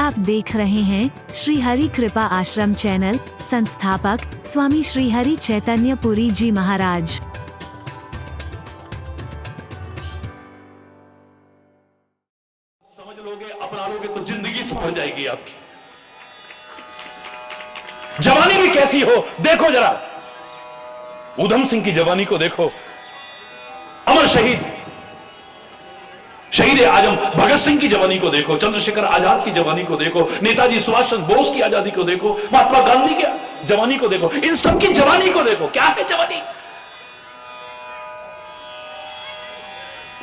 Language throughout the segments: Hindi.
आप देख रहे हैं श्री हरि कृपा आश्रम चैनल। संस्थापक स्वामी श्री हरि चैतन्य पुरी जी महाराज। समझ लोगे, अपना लोगे तो जिंदगी समझ जाएगी आपकी। जवानी भी कैसी हो देखो जरा, उधम सिंह की जवानी को देखो, अमर शहीद आजम भगत सिंह की जवानी को देखो, चंद्रशेखर आजाद की जवानी को देखो, नेताजी सुभाष चंद्र बोस की आजादी को देखो, महात्मा गांधी की जवानी को देखो, इन सब की जवानी को देखो। क्या है जवानी?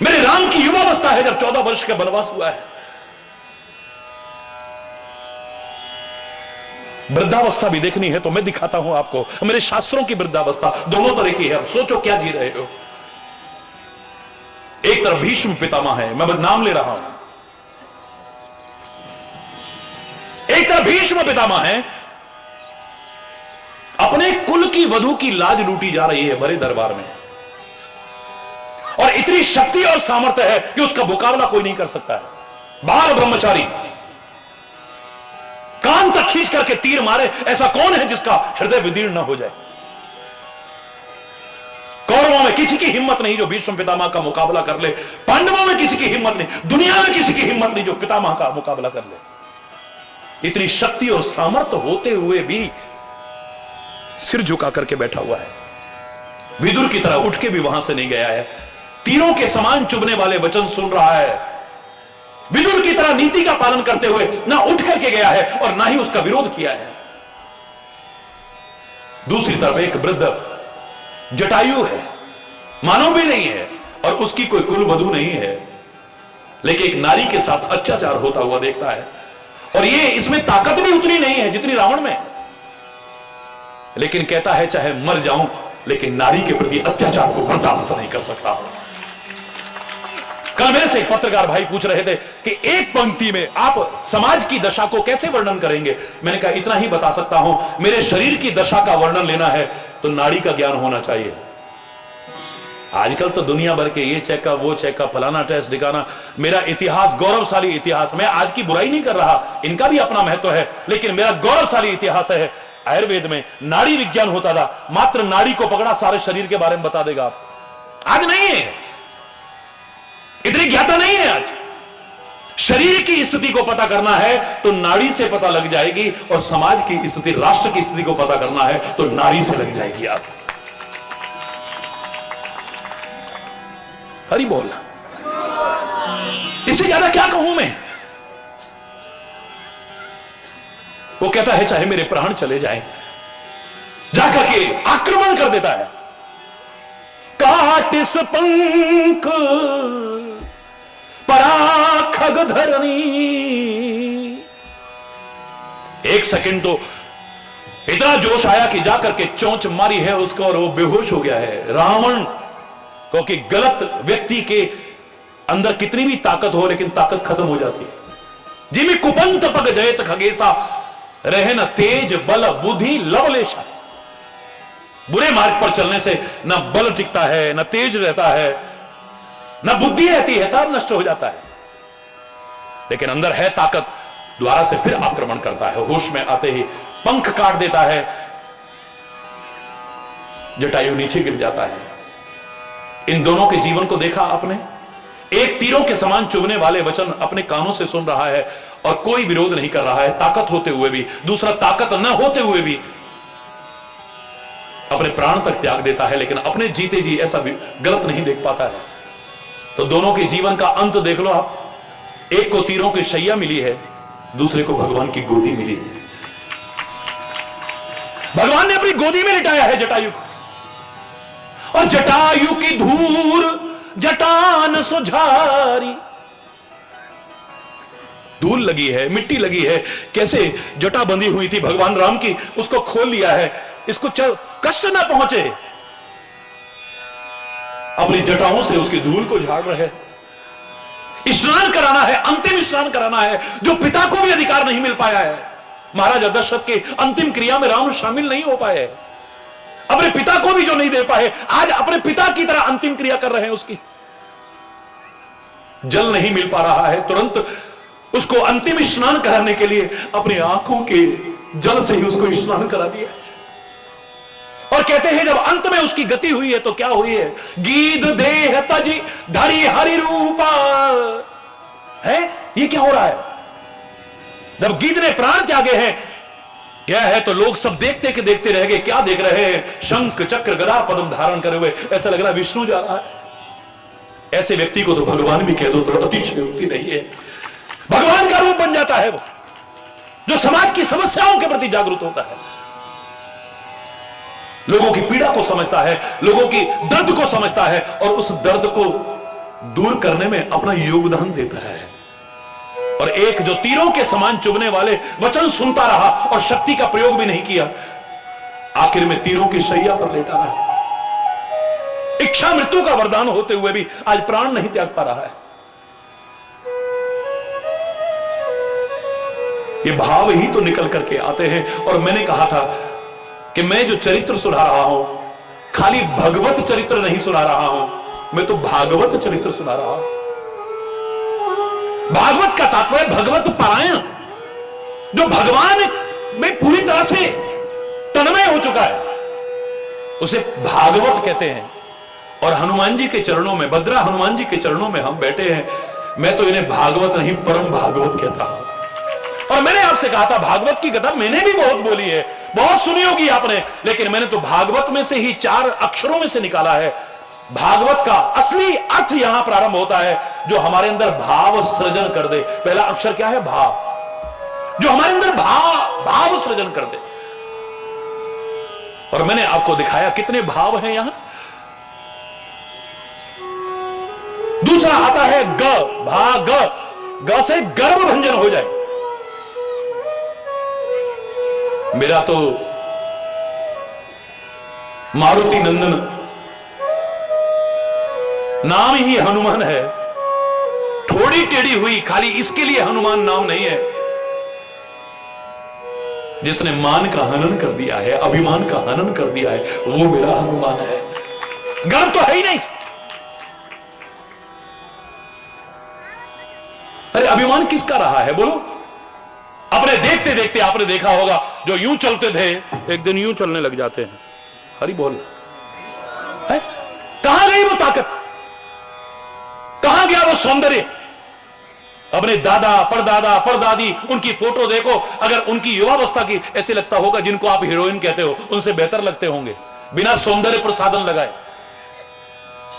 मेरे राम की युवावस्था है जब 14 वर्ष का वनवास हुआ है। वृद्धावस्था भी देखनी है तो मैं दिखाता हूं आपको, मेरे शास्त्रों की वृद्धावस्था दोनों तरह की है। अब सोचो क्या जी रहे हो। एक तरफ भीष्म पितामह है, मैं नाम ले रहा हूं, एक तरफ भीष्म पितामह है, अपने कुल की वधू की लाज लूटी जा रही है बड़े दरबार में, और इतनी शक्ति और सामर्थ्य है कि उसका मुकाबला कोई नहीं कर सकता है। बाल ब्रह्मचारी कान तक खींच करके तीर मारे, ऐसा कौन है जिसका हृदय विदीर्ण न हो जाए? कौरवों में किसी की हिम्मत नहीं जो भीष्म पितामह का मुकाबला कर ले, पांडवों में किसी की हिम्मत नहीं, दुनिया में किसी की हिम्मत नहीं जो पितामह का मुकाबला कर ले। इतनी शक्ति और सामर्थ्य होते हुए भी सिर झुका करके बैठा हुआ है। विदुर की तरह उठ के भी वहां से नहीं गया है, तीरों के समान चुभने वाले वचन सुन रहा है। विदुर की तरह नीति का पालन करते हुए ना उठ करके गया है और ना ही उसका विरोध किया है। दूसरी तरफ एक वृद्ध जटायु है, मानव भी नहीं है और उसकी कोई कुल वधू नहीं है, लेकिन एक नारी के साथ अत्याचार होता हुआ देखता है, और ये इसमें ताकत भी उतनी नहीं है जितनी रावण में, लेकिन कहता है चाहे मर जाऊं लेकिन नारी के प्रति अत्याचार को बर्दाश्त नहीं कर सकता। कल मेरे से एक पत्रकार भाई पूछ रहे थे कि एक पंक्ति में आप समाज की दशा को कैसे वर्णन करेंगे? मैंने कहा इतना ही बता सकता हूं, मेरे शरीर की दशा का वर्णन लेना है तो नाड़ी का ज्ञान होना चाहिए। आजकल तो दुनिया भर के ये चेकअप वो चेकअप फलाना टेस्ट दिखाना, मेरा इतिहास गौरवशाली इतिहास, मैं आज की बुराई नहीं कर रहा, इनका भी अपना महत्व है, लेकिन मेरा गौरवशाली इतिहास है। आयुर्वेद में नाड़ी विज्ञान होता था, मात्र नाड़ी को पकड़ा सारे शरीर के बारे में बता देगा। आज नहीं है, इतनी ज्ञाता नहीं है। आज शरीर की स्थिति को पता करना है तो नाड़ी से पता लग जाएगी, और समाज की स्थिति, राष्ट्र की स्थिति को पता करना है तो नारी से लग जाएगी। आप हरि बोल, इससे ज्यादा क्या कहूं मैं? वो कहता है चाहे मेरे प्राण चले जाए, जाकर के आक्रमण कर देता है। काट इस पंख पराखग धरनी। एक सेकंड तो इतना जोश आया कि जाकर के चोंच मारी है उसको और वो बेहोश हो गया है। रावण, क्योंकि गलत व्यक्ति के अंदर कितनी भी ताकत हो लेकिन ताकत खत्म हो जाती है। जिमी कुपंत पग जयत खगेसा, रहे न तेज बल बुद्धि लवलेशा। बुरे मार्ग पर चलने से न बल टिकता है, न तेज रहता है, न बुद्धि रहती है, सब नष्ट हो जाता है। लेकिन अंदर है ताकत, द्वारा से फिर आक्रमण करता है। होश में आते ही पंख काट देता है, जटायु नीचे गिर जाता है। इन दोनों के जीवन को देखा आपने? एक तीरों के समान चुभने वाले वचन अपने कानों से सुन रहा है और कोई विरोध नहीं कर रहा है, ताकत होते हुए भी। दूसरा ताकत न होते हुए भी अपने प्राण तक त्याग देता है, लेकिन अपने जीते जी ऐसा भी गलत नहीं देख पाता है। तो दोनों के जीवन का अंत देख लो आप। एक को तीरों की शैया मिली है, दूसरे को भगवान की गोदी मिली है। भगवान ने अपनी गोदी में लिटाया है जटायु को, और जटायु की धूर जटान सुझारी। धूल लगी है, मिट्टी लगी है, कैसे जटा बंधी हुई थी भगवान राम की, उसको खोल लिया है, इसको कष्ट ना पहुंचे, अपनी जटाओं से उसकी धूल को झाड़ रहे। स्नान कराना है, अंतिम स्नान कराना है, जो पिता को भी अधिकार नहीं मिल पाया है। महाराजा दशरथ के अंतिम क्रिया में राम शामिल नहीं हो पाए, अपने पिता को भी जो नहीं दे पाए, आज अपने पिता की तरह अंतिम क्रिया कर रहे हैं उसकी। जल नहीं मिल पा रहा है, तुरंत उसको अंतिम स्नान कराने के लिए अपनी आंखों के जल से ही उसको स्नान करा दिया। और कहते हैं जब अंत में उसकी गति हुई है तो क्या हुई है? गीध देह तजी धरी हरि रूपा है। ये क्या हो रहा है? जब गीध ने प्राण त्यागे हैं, क्या है तो लोग सब देखते के देखते रह गए। क्या देख रहे हैं? शंख चक्र गदा पद्म धारण करे हुए, ऐसा लग रहा है विष्णु जा रहा है। ऐसे व्यक्ति को तो भगवान भी कह दो तो अतिशयोक्ति नहीं है। भगवान का रूप बन जाता है वो, जो समाज की समस्याओं के प्रति जागरूक होता है, लोगों की पीड़ा को समझता है, लोगों की दर्द को समझता है और उस दर्द को दूर करने में अपना योगदान देता है। और एक जो तीरों के समान चुभने वाले वचन सुनता रहा और शक्ति का प्रयोग भी नहीं किया, आखिर में तीरों की शैया पर लेटा रहा। इच्छा मृत्यु का वरदान होते हुए भी आज प्राण नहीं त्याग पा रहा है। ये भाव ही तो निकल करके आते हैं। और मैंने कहा था कि मैं जो चरित्र सुना रहा हूं, खाली भगवत चरित्र नहीं सुना रहा हूं, मैं तो भागवत चरित्र सुना रहा हूं। भागवत का तात्पर्य भगवत पारायण, जो भगवान में पूरी तरह से तन्मय हो चुका है, उसे भागवत कहते हैं। और हनुमान जी के चरणों में, भद्रा हनुमान जी के चरणों में हम बैठे हैं। मैं तो इन्हें भागवत नहीं परम भागवत कहता हूं। और मैंने आपसे कहा था भागवत की कथा मैंने भी बहुत बोली है, बहुत सुनी होगी आपने, लेकिन मैंने तो भागवत में से ही 4 अक्षरों में से निकाला है। भागवत का असली अर्थ यहां प्रारंभ होता है, जो हमारे अंदर भाव सृजन कर दे। पहला अक्षर क्या है? भाव। जो हमारे अंदर भाव सृजन कर दे। और मैंने आपको दिखाया कितने भाव हैं यहां। दूसरा आता है ग, भाग। ग से गर्भ भंजन हो जाए। मेरा तो मारुति नंदन नाम ही हनुमान है। थोड़ी टेढ़ी हुई खाली इसके लिए हनुमान नाम नहीं है। जिसने मान का हनन कर दिया है, अभिमान का हनन कर दिया है, वो मेरा हनुमान है। गर्व तो है ही नहीं। अरे अभिमान किसका रहा है बोलो? अपने देखते देखते आपने देखा होगा, जो यूं चलते थे एक दिन यूं चलने लग जाते हैं। हरि बोल है? कहां गई वो ताकत? कहां गया वो सौंदर्य? अपने दादा परदादा परदादी उनकी फोटो देखो, अगर उनकी युवावस्था की, ऐसे लगता होगा जिनको आप हीरोइन कहते हो उनसे बेहतर लगते होंगे, बिना सौंदर्य प्रसाधन लगाए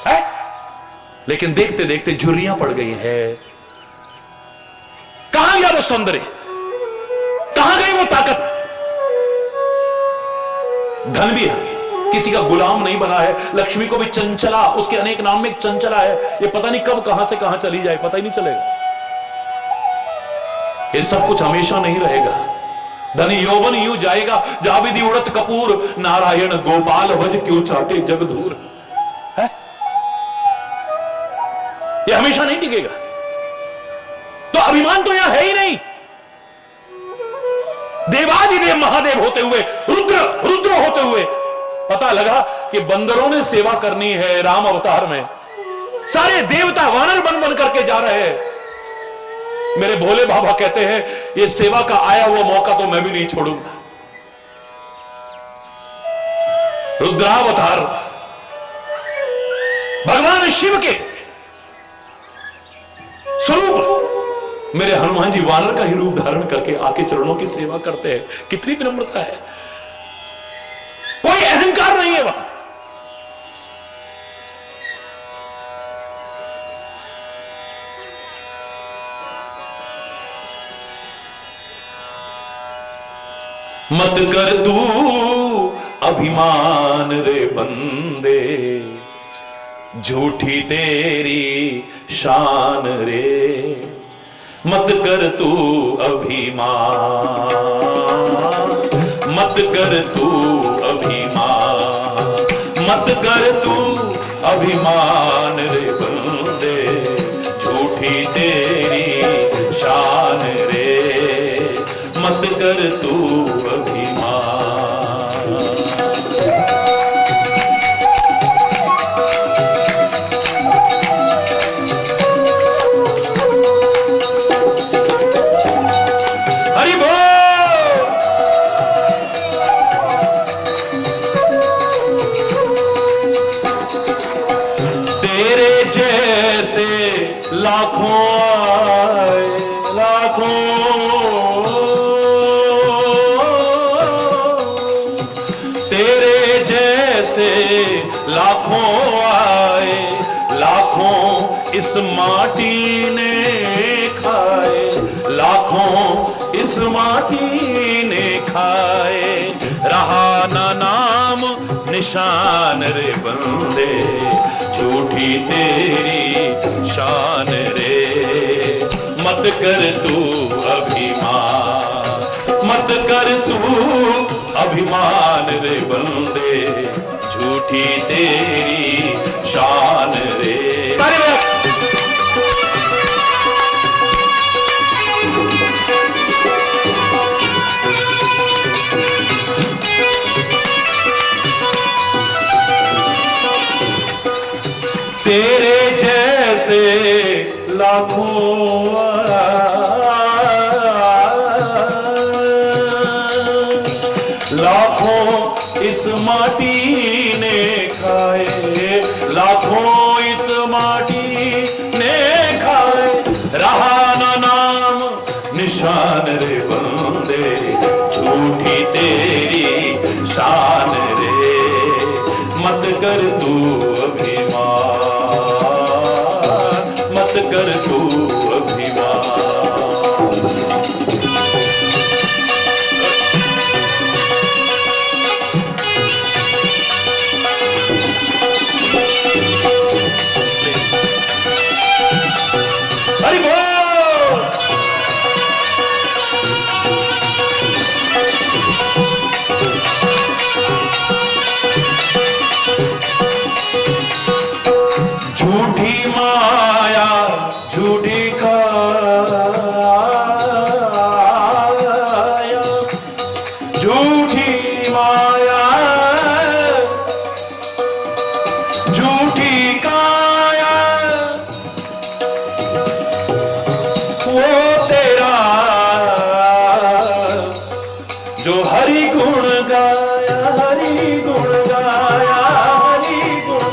है? लेकिन देखते देखते झुर्रियां पड़ गई है। कहां गया वो सौंदर्य? कहां गई वो ताकत? धन भी है, किसी का गुलाम नहीं बना है। लक्ष्मी को भी चंचला, उसके अनेक नाम में एक चंचला है। ये पता नहीं कब कहां से कहां चली जाए, पता ही नहीं चलेगा। ये सब कुछ हमेशा नहीं रहेगा। धन यौवन यूं जाएगा, जाविधि उड़त कपूर, नारायण गोपाल भज क्यों चाटे जग धूर है? ये हमेशा नहीं टिकेगा। तो अभिमान तो यहां है ही नहीं। देवादिदेव महादेव होते हुए, रुद्र होते हुए, पता लगा कि बंदरों ने सेवा करनी है राम अवतार में। सारे देवता वानर बन बन करके जा रहे हैं। मेरे भोले बाबा कहते हैं ये सेवा का आया हुआ मौका तो मैं भी नहीं छोड़ूंगा। रुद्रावतार भगवान शिव के स्वरूप मेरे हनुमान जी वानर का ही रूप धारण करके आके चरणों की सेवा करते हैं। कितनी विनम्रता है, कोई अहंकार नहीं है वहां। मत कर तू अभिमान रे बंदे, झूठी तेरी शान रे। मत कर तू अभिमान, मत कर तू अभिमान, मत कर तू अभिमान रे बंदे, झूठी तेरी शान रे। मत कर तू अभिमान। लाखों इस माटी ने खाए, रहा ना नाम निशान रे बंदे, झूठी तेरी शान रे। मत कर तू अभिमान, मत कर तू अभिमान रे बंदे, झूठी तेरी शान रे। तेरे जैसे लाखों लाखों इस माटी ने खाए, लाखों इस माटी ने खाए, रहा ना नाम निशान रे बंदे, झूठी तेरी शान रे। मत कर तू अभिमान, मत कर तू अभिमान। हरि बोल। झूठी माया झूठी काया, झूठी माया झूठी काया, वो तेरा जो हरि गुण गाया, हरि गुण गाया, हरि गुण।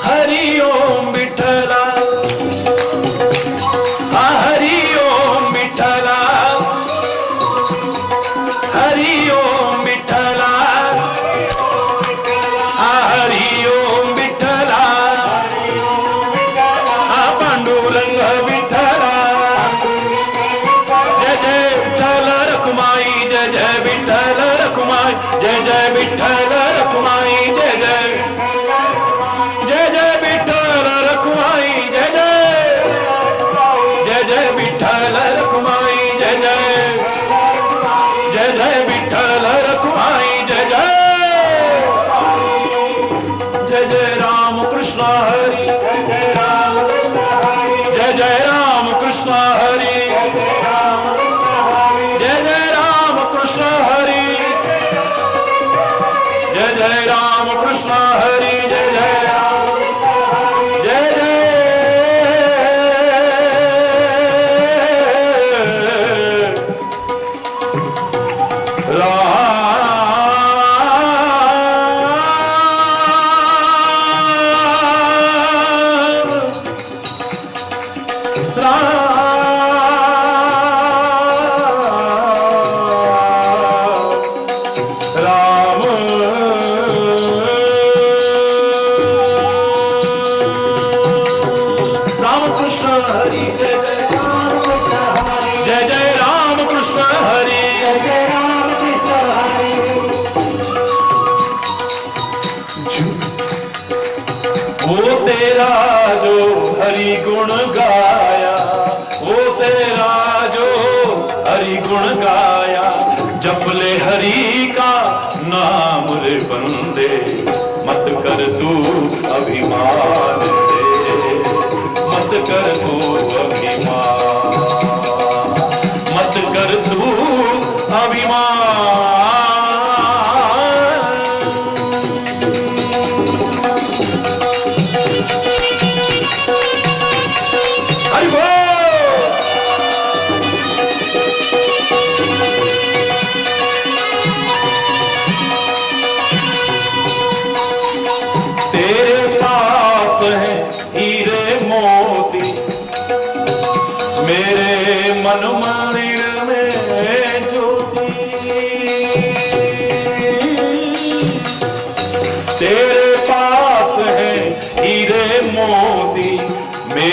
हरि ओम विठला, हरि ओम विठला, हरि ओम विठला, हरि ओम विठला, पांडुरंग विठला। जय जय विठ्ठल रखुमाई, जय जय विठ्ठल रखुमाई, जय जय विठ्ठल रखुमाई, जय जय जय जय विठ्ठल रखुमाई, जय जय जय जय विठ्ठल रखुमाई, जय जय जय जय विठ्ठल रखुमाई, जय जय जय जय राम कृष्ण हरि, जय जय राम कृष्ण हरि, जय जय राम कृष्ण हरि, जय जय राम कृष्ण हरि, जय जय राम कृष्ण हरि, जय जय राम जय जय वो तेरा जो हरि गुण गाया, वो तेरा जो हरि गुण गाया, जप ले हरि का नाम रे बंदे, मत कर तू अभिमान रे, मत कर तू अभिमान, मत कर तू अभिमान। तेरे पास है हीरे मोती, मेरे मन मंदिर में ज्योति। तेरे पास है हीरे मोती,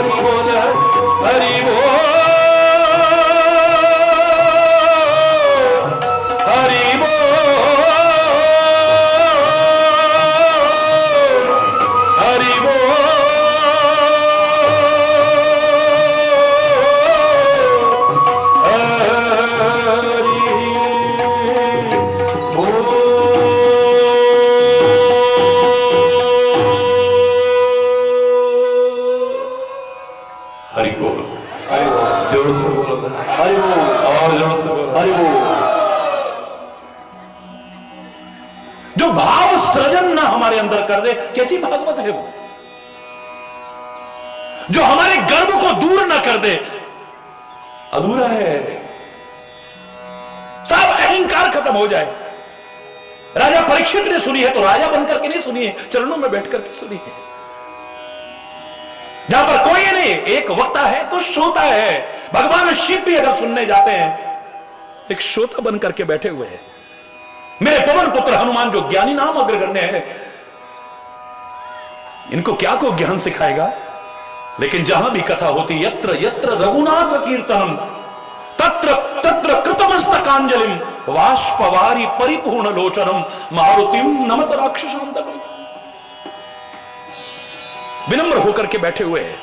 हरि बोल हरि बोल हरि बोल हरि बोल हरि बोल जोर से बोलो हरि बोल और जोर से बोलो हरि बोल। जो भाव सृजन ना हमारे अंदर कर दे, कैसी भागवत है वो। जो हमारे गर्व को दूर ना कर दे, अधूरा है। सब अहंकार खत्म हो जाए। राजा परीक्षित ने सुनी है तो राजा बनकर के नहीं सुनी है, चरणों में बैठ करके सुनी है। जहां पर कोई नहीं, एक वक्ता है तो श्रोता है। भगवान शिव भी अगर सुनने जाते हैं, एक श्रोता बन करके बैठे हुए हैं। मेरे पवन पुत्र हनुमान जो ज्ञानी नाम अग्रगण्य है, इनको क्या को ज्ञान सिखाएगा। लेकिन जहां भी कथा होती, यत्र यत्र रघुनाथ कीर्तनम तत्र तत्र कृतमस्तकांजलिम वाष्पवारी परिपूर्ण लोचनम मारुतिम नमत राक्षसांतकम। विनम्र होकर के बैठे हुए हैं,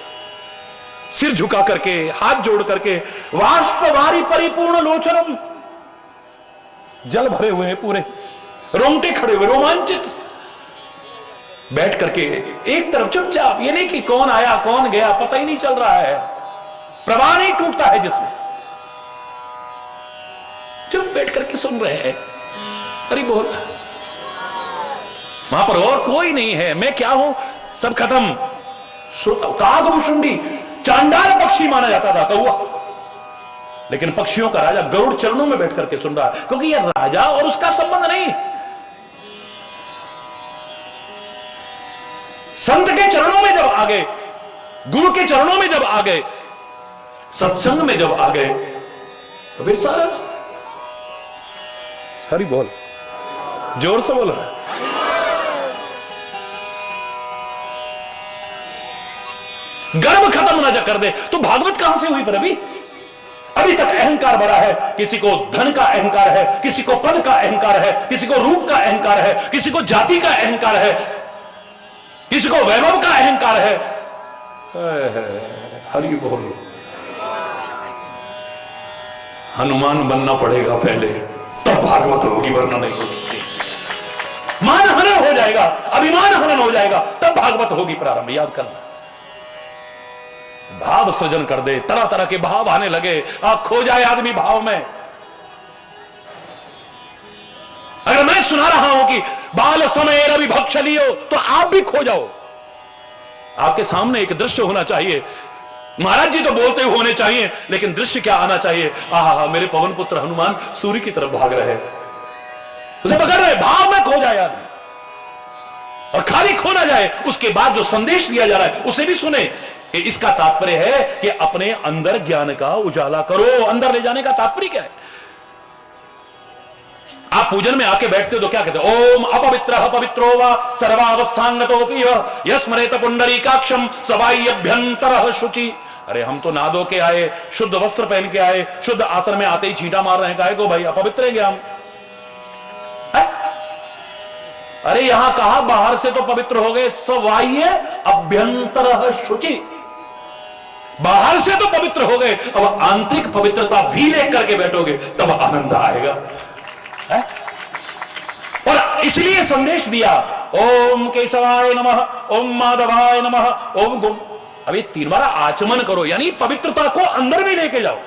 सिर झुका करके, हाथ जोड़ करके, वाष्पवारी परिपूर्ण लोचनम, जल भरे हुए हैं पूरे, रोंगटे खड़े हुए, रोमांचित बैठ करके एक तरफ चुपचाप। ये नहीं कि कौन आया कौन गया पता ही नहीं चल रहा है, प्रवाह नहीं टूटता है जिसमें, चुप बैठ करके सुन रहे हैं। अरे बोल, वहां पर और कोई नहीं है, मैं क्या हूं, सब खत्म। कागभूषुंडी चांडाल पक्षी माना जाता था, कौवा, लेकिन पक्षियों का राजा गरुड़ चरणों में बैठ करके सुन रहा है, क्योंकि यह राजा और उसका संबंध नहीं, संत के चरणों में जब आ गए, गुरु के चरणों में जब आ गए, सत्संग में जब आ गए, तो फिर सारा हरि बोल, जोर से बोल। गर्व खत्म ना कर दे तो भागवत कहां से हुई पर अभी तक अहंकार बड़ा है। किसी को धन का अहंकार है, किसी को पद का अहंकार है, किसी को रूप का अहंकार है, किसी को जाति का अहंकार है, किसी को वैभव का अहंकार है। हरि बोल, हनुमान बनना पड़ेगा पहले, तब भागवत होगी, वरना नहीं हो सकती। मान हनन हो जाएगा, अभिमान हनन हो जाएगा, तब भागवत होगी प्रारंभ। याद करना, भाव सृजन कर दे, तरह तरह के भाव आने लगे, खो जाए आदमी भाव में। अगर मैं सुना रहा हूं कि बाल समय रवि भक्ष लियो, तो आप भी खो जाओ। आपके सामने एक दृश्य होना चाहिए। महाराज जी तो बोलते हुए होने चाहिए, लेकिन दृश्य क्या आना चाहिए, आहा मेरे पवन पुत्र हनुमान सूर्य की तरफ भाग रहे, उसे पकड़ रहे, भाव में खो जाए आदमी। और खाली खो ना जाए, उसके बाद जो संदेश दिया जा रहा है उसे भी सुने। इसका तात्पर्य है कि अपने अंदर ज्ञान का उजाला करो। अंदर ले जाने का तात्पर्य क्या है? आप पूजन में आके बैठते हो तो क्या कहते हो, ओम अपवित्रः पवित्रो वा सर्वावस्थांगतोऽपि यस्मरेत पुंडरीकाक्षम सवाय्यभ्यंतरः शुचि। अरे हम तो नहा धो के आए, शुद्ध वस्त्र पहन के आए, शुद्ध आसन में आते ही छींटा मार रहे हैं, काहे को भाई, अपवित्र है क्या हम? अरे यहां कहा बाहर से तो पवित्र हो गए, सवाह्य अभ्यंतर शुचि। बाहर से तो पवित्र हो गए, अब आंतरिक पवित्रता भी लेकर करके बैठोगे तब आनंद आएगा। है? और इसलिए संदेश दिया, ओम केशवाय नमः, ओम माधवाय नमः, ओम गुम। अब ये 3 बार आचमन करो, यानी पवित्रता को अंदर भी लेके जाओ।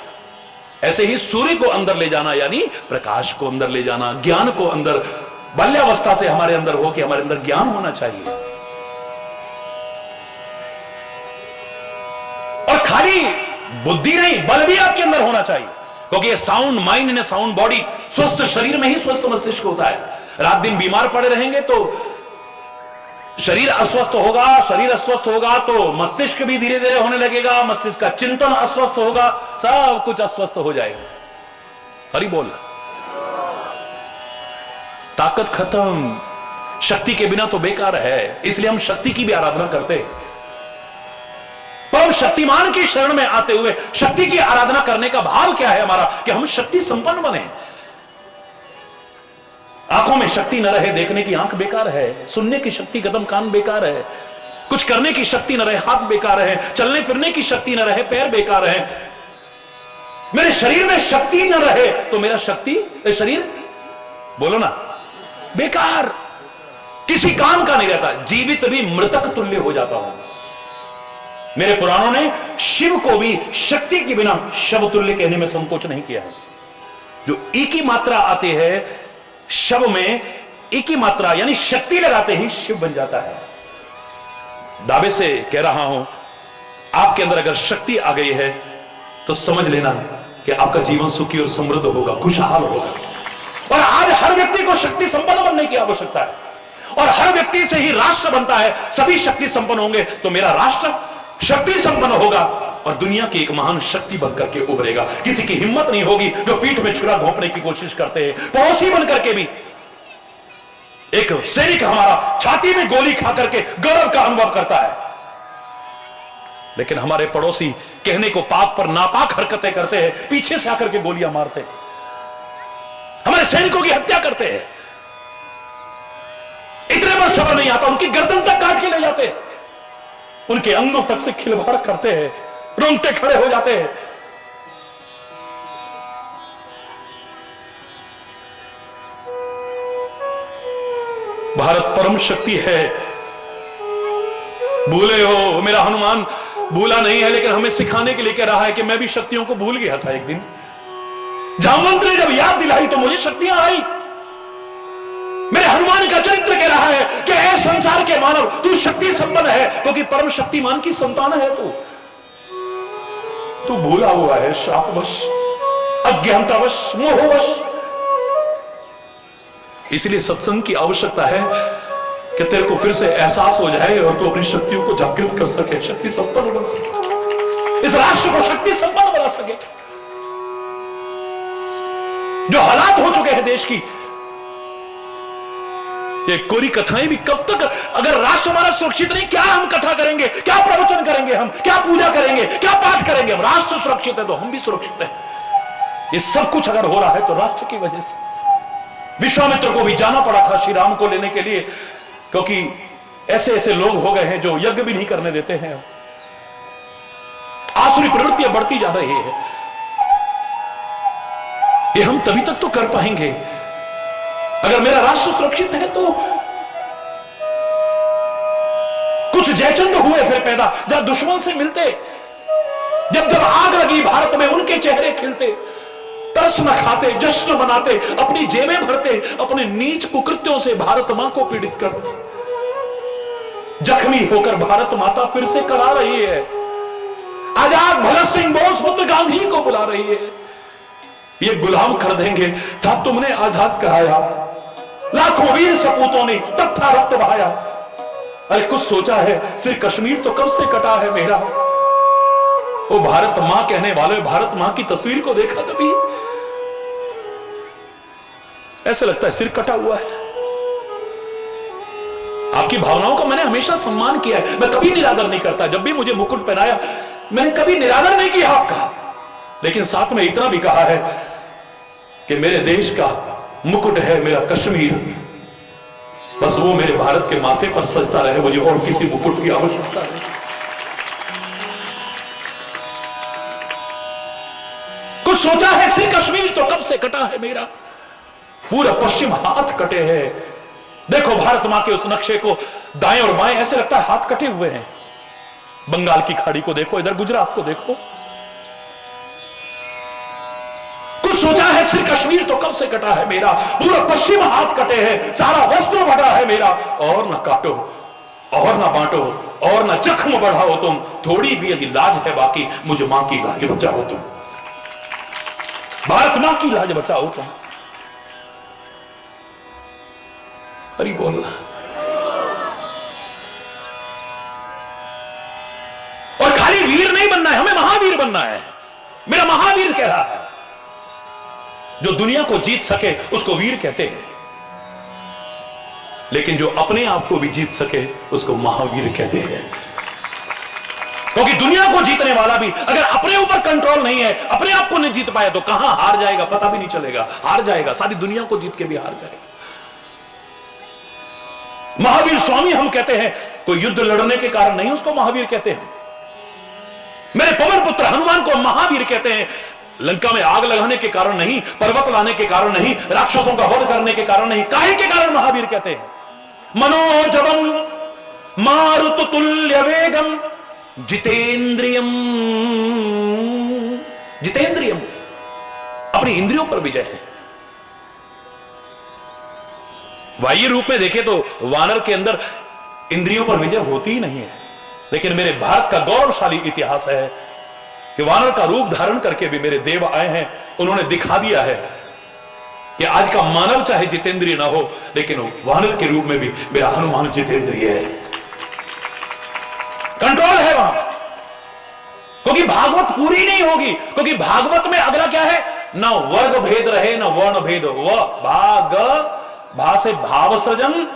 ऐसे ही सूर्य को अंदर ले जाना, यानी प्रकाश को अंदर ले जाना, ज्ञान को अंदर, बाल्यावस्था से हमारे अंदर हो कि हमारे अंदर ज्ञान होना चाहिए। और खाली बुद्धि नहीं, बल भी आपके अंदर होना चाहिए, क्योंकि ये साउंड माइंड ने साउंड बॉडी, स्वस्थ शरीर में ही स्वस्थ मस्तिष्क होता है। रात दिन बीमार पड़े रहेंगे तो शरीर अस्वस्थ होगा, शरीर अस्वस्थ होगा तो मस्तिष्क भी धीरे धीरे होने लगेगा, मस्तिष्क का चिंतन अस्वस्थ होगा, सब कुछ अस्वस्थ हो जाएगा। हरि बोल। ताकत खत्म, शक्ति के बिना तो बेकार है, इसलिए हम शक्ति की भी आराधना करते हैं। परम शक्तिमान की शरण में आते हुए शक्ति की आराधना करने का भाव क्या है हमारा, कि हम शक्ति संपन्न बने। आंखों में शक्ति न रहे, देखने की आंख बेकार है, सुनने की शक्ति कदम कान बेकार है, कुछ करने की शक्ति न रहे, हाथ बेकार है, चलने फिरने की शक्ति न रहे, पैर बेकार है। मेरे शरीर में शक्ति न रहे तो मेरा शरीर बोलो ना बेकार, किसी काम का नहीं रहता, जीवित भी मृतक तुल्य हो जाता हूं। मेरे पुराणों ने शिव को भी शक्ति के बिना शव तुल्य कहने में संकोच नहीं किया है। जो एक ही मात्रा आती है शव में, एक ही मात्रा यानी शक्ति लगाते ही शिव बन जाता है। दावे से कह रहा हूं, आपके अंदर अगर शक्ति आ गई है तो समझ लेना कि आपका जीवन सुखी और समृद्ध होगा, खुशहाल होगा। और आज हर व्यक्ति को शक्ति संपन्न बनने की आवश्यकता है, और हर व्यक्ति से ही राष्ट्र बनता है। सभी शक्ति संपन्न होंगे तो मेरा राष्ट्र शक्ति संपन्न होगा और दुनिया की एक महान शक्ति बनकर के उभरेगा। किसी की हिम्मत नहीं होगी जो पीठ में छुरा घोंपने की कोशिश करते हैं। पड़ोसी बनकर के भी एक सैनिक हमारा छाती में गोली खा करके गौरव का अनुभव करता है, लेकिन हमारे पड़ोसी कहने को पाक पर नापाक हरकतें करते हैं, पीछे से आकर के गोलियां मारते हैं, हमारे सैनिकों की हत्या करते हैं। इतने पर सबर नहीं आता, उनकी गर्दन तक काट के ले जाते हैं, उनके अंगों तक से खिलवाड़ करते हैं, रोंगटे खड़े हो जाते हैं। भारत परम शक्ति है। भूले हो, मेरा हनुमान भूला नहीं है, लेकिन हमें सिखाने के लिए कह रहा है कि मैं भी शक्तियों को भूल गया था एक दिन। जामवंत ने जब याद दिलाई तो मुझे शक्तियां आई। मेरे हनुमान का चरित्र कह रहा है कि ऐ संसार के मानव, तू शक्ति संपन्न है क्योंकि परम शक्तिमान की संतान है। तू भूला हुआ है, शापवश, अज्ञानतावश, मोहवश। इसलिए सत्संग की आवश्यकता है कि तेरे को फिर से एहसास हो जाए और तू अपनी शक्तियों को जागृत कर सके, शक्ति संपन्न बन सके, इस राष्ट्र को शक्ति संपन्न बना सके। जो हालात हो चुके हैं देश की, ये कोरी कथाएं भी कब तक, अगर राष्ट्र हमारा सुरक्षित नहीं, क्या हम कथा करेंगे, क्या प्रवचन करेंगे, हम क्या पूजा करेंगे, क्या पाठ करेंगे। हम राष्ट्र सुरक्षित है तो हम भी सुरक्षित हैं। ये सब कुछ अगर हो रहा है तो राष्ट्र की वजह से। विश्वामित्र को भी जाना पड़ा था श्री राम को लेने के लिए, क्योंकि ऐसे ऐसे लोग हो गए हैं जो यज्ञ भी नहीं करने देते हैं। आसुरी प्रवृत्तियां बढ़ती जा रही है। ये हम तभी तक तो कर पाएंगे अगर मेरा राष्ट्र सुरक्षित है। तो कुछ जयचंद हुए फिर पैदा, जब दुश्मन से मिलते, जब आग लगी भारत में उनके चेहरे खिलते, तरस न खाते, जश्न मनाते, अपनी जेबें भरते, अपने नीच कुकृत्यों से भारत मां को पीड़ित करते। जख्मी होकर भारत माता फिर से करा रही है। आजाद भगत सिंह बोस पुत्र गांधी को बुला रही है। ये गुलाम कर देंगे, था तुमने आजाद कराया, लाखों वीर सपूतों ने तब था रक्त बहाया। अरे कुछ सोचा है, सिर कश्मीर तो कब से कटा है मेरा। वो भारत मां कहने वाले, भारत मां की तस्वीर को देखा कभी? ऐसे लगता है सिर कटा हुआ है। आपकी भावनाओं का मैंने हमेशा सम्मान किया है, मैं कभी निरादर नहीं करता। जब भी मुझे मुकुट पहनाया मैंने कभी निरादर नहीं किया आपका, लेकिन साथ में इतना भी कहा है कि मेरे देश का मुकुट है मेरा कश्मीर, बस बस वो मेरे भारत के माथे पर सजता रहे, मुझे और किसी मुकुट की आवश्यकता नहीं। कुछ सोचा है सिर कश्मीर तो कब से कटा है मेरा, पूरा पश्चिम हाथ कटे हैं। देखो भारत मां के उस नक्शे को, दाएं और बाएं ऐसे लगता है हाथ कटे हुए हैं। बंगाल की खाड़ी को देखो, इधर गुजरात को देखो। कुछ सोचा है सिर कश्मीर तो कब से कटा है मेरा, पूरा पश्चिम हाथ कटे हैं, सारा वस्त्र बढ़ा है मेरा। और ना काटो और ना बांटो और ना जख्म बढ़ाओ तुम, थोड़ी भी यदि लाज है बाकी, मुझ मां की लाज बचाओ तुम, भारत मां की लाज बचाओ तुम। हरि बोल। और खाली वीर नहीं बनना है, हमें महावीर बनना है। मेरा महावीर कह रहा है, जो दुनिया को जीत सके उसको वीर कहते हैं, लेकिन जो अपने आप को भी जीत सके उसको महावीर कहते हैं। क्योंकि दुनिया को जीतने वाला भी अगर अपने ऊपर कंट्रोल नहीं है, अपने आप को नहीं जीत पाया, तो कहां हार जाएगा पता भी नहीं चलेगा। हार जाएगा, सारी दुनिया को जीत के भी हार जाएगा। महावीर स्वामी हम कहते हैं, कोई युद्ध लड़ने के कारण नहीं उसको महावीर कहते हैं। मेरे पवन पुत्र हनुमान को महावीर कहते हैं, लंका में आग लगाने के कारण नहीं, पर्वत लाने के कारण नहीं, राक्षसों का वध करने के कारण नहीं, काहे के कारण महावीर कहते हैं। मनोजवम मारुतुल्य वेगम जितेंद्रियम, जितेंद्रियम अपनी इंद्रियों पर विजय है। बाह्य रूप में देखें तो वानर के अंदर इंद्रियों पर विजय होती ही नहीं है, लेकिन मेरे भारत का गौरवशाली इतिहास है कि वानर का रूप धारण करके भी मेरे देव आए हैं। उन्होंने दिखा दिया है कि आज का मानव चाहे जितेंद्रिय ना हो, लेकिन वानर के रूप में भी मेरा हनुमान जितेंद्रिय है। कंट्रोल है वहां, क्योंकि भागवत पूरी नहीं होगी, क्योंकि भागवत में अगला क्या है, ना वर्ग भेद रहे ना वर्ण भेद। भाग, भा से भाव सृजन,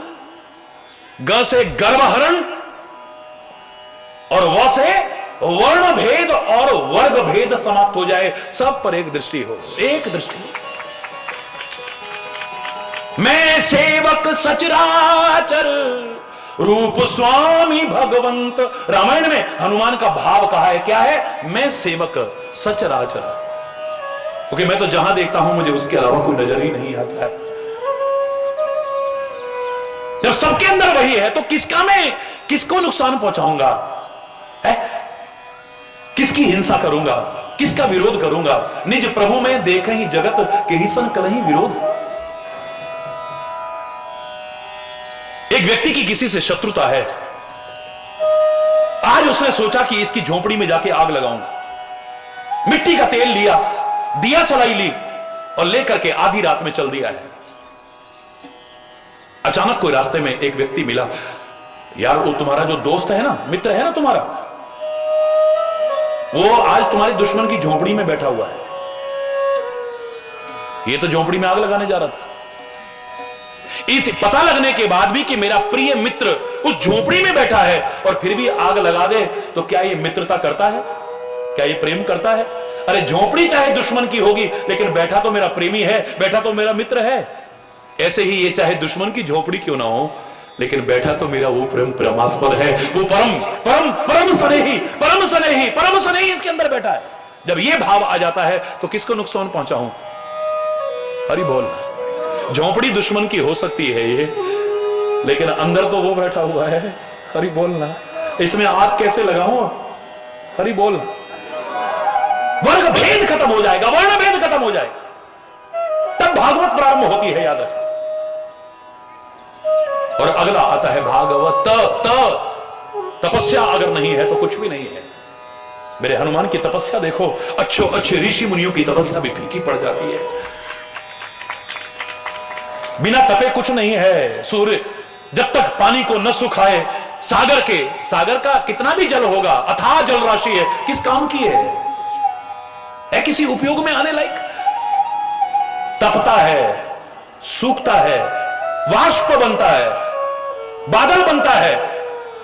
ग से गर्भहरण और व से वर्ण भेद और वर्ग भेद समाप्त हो जाए, सब पर एक दृष्टि हो, एक दृष्टि। मैं सेवक सचराचर रूप स्वामी भगवंत। रामायण में हनुमान का भाव कहा है, क्या है, मैं सेवक सचराचर, क्योंकि मैं तो जहां देखता हूं मुझे उसके अलावा कोई नजर ही नहीं आता है। जब सबके अंदर वही है तो किसका मैं किसको नुकसान पहुंचाऊंगा, है? किसकी हिंसा करूंगा, किसका विरोध करूंगा। निज प्रभु में देखे ही जगत के ही सन कलही विरोध। एक व्यक्ति की किसी से शत्रुता है, आज उसने सोचा कि इसकी झोपड़ी में जाके आग लगाऊंगा। मिट्टी का तेल लिया, दिया सलाई ली और लेकर के आधी रात में चल दिया है। अचानक कोई रास्ते में एक व्यक्ति मिला, यार वो तुम्हारा जो दोस्त है ना, मित्र है ना तुम्हारा, वो आज तुम्हारे दुश्मन की झोपड़ी में बैठा हुआ है। ये तो झोपड़ी में आग लगाने जा रहा था। इस पता लगने के बाद भी कि मेरा प्रिय मित्र उस झोपड़ी में बैठा है और फिर भी आग लगा दे, तो क्या ये मित्रता करता है, क्या ये प्रेम करता है? अरे झोपड़ी चाहे दुश्मन की होगी, लेकिन बैठा तो मेरा प्रेमी है, बैठा तो मेरा मित्र है। ऐसे ही ये चाहे दुश्मन की झोपड़ी क्यों ना हो, लेकिन बैठा तो मेरा वो प्रेम परमास्पद है, वो परम परम परम स्नेही, परम स्नेही, परम स्नेही इसके अंदर बैठा है। जब ये भाव आ जाता है तो किसको नुकसान पहुंचाऊं? हरि बोल। झोपड़ी दुश्मन की हो सकती है ये, लेकिन अंदर तो वो बैठा हुआ है। हरि बोलना, इसमें आग कैसे लगाऊं? हरि बोल। वर्ग भेद खत्म हो जाएगा, वर्ण भेद खत्म हो जाएगा, तब भागवत प्रारंभ होती है, याद रखें। और अगला आता है भागवत। तपस्या अगर नहीं है तो कुछ भी नहीं है। मेरे हनुमान की तपस्या देखो, अच्छे ऋषि मुनियों की तपस्या भी फीकी पड़ जाती है। बिना तपे कुछ नहीं है। सूर्य जब तक पानी को न सुखाए, सागर का कितना भी जल होगा, अथाह जल राशि है, किस काम की है किसी उपयोग में आने लायक? तपता है, सूखता है, वाष्प बनता है, बादल बनता है,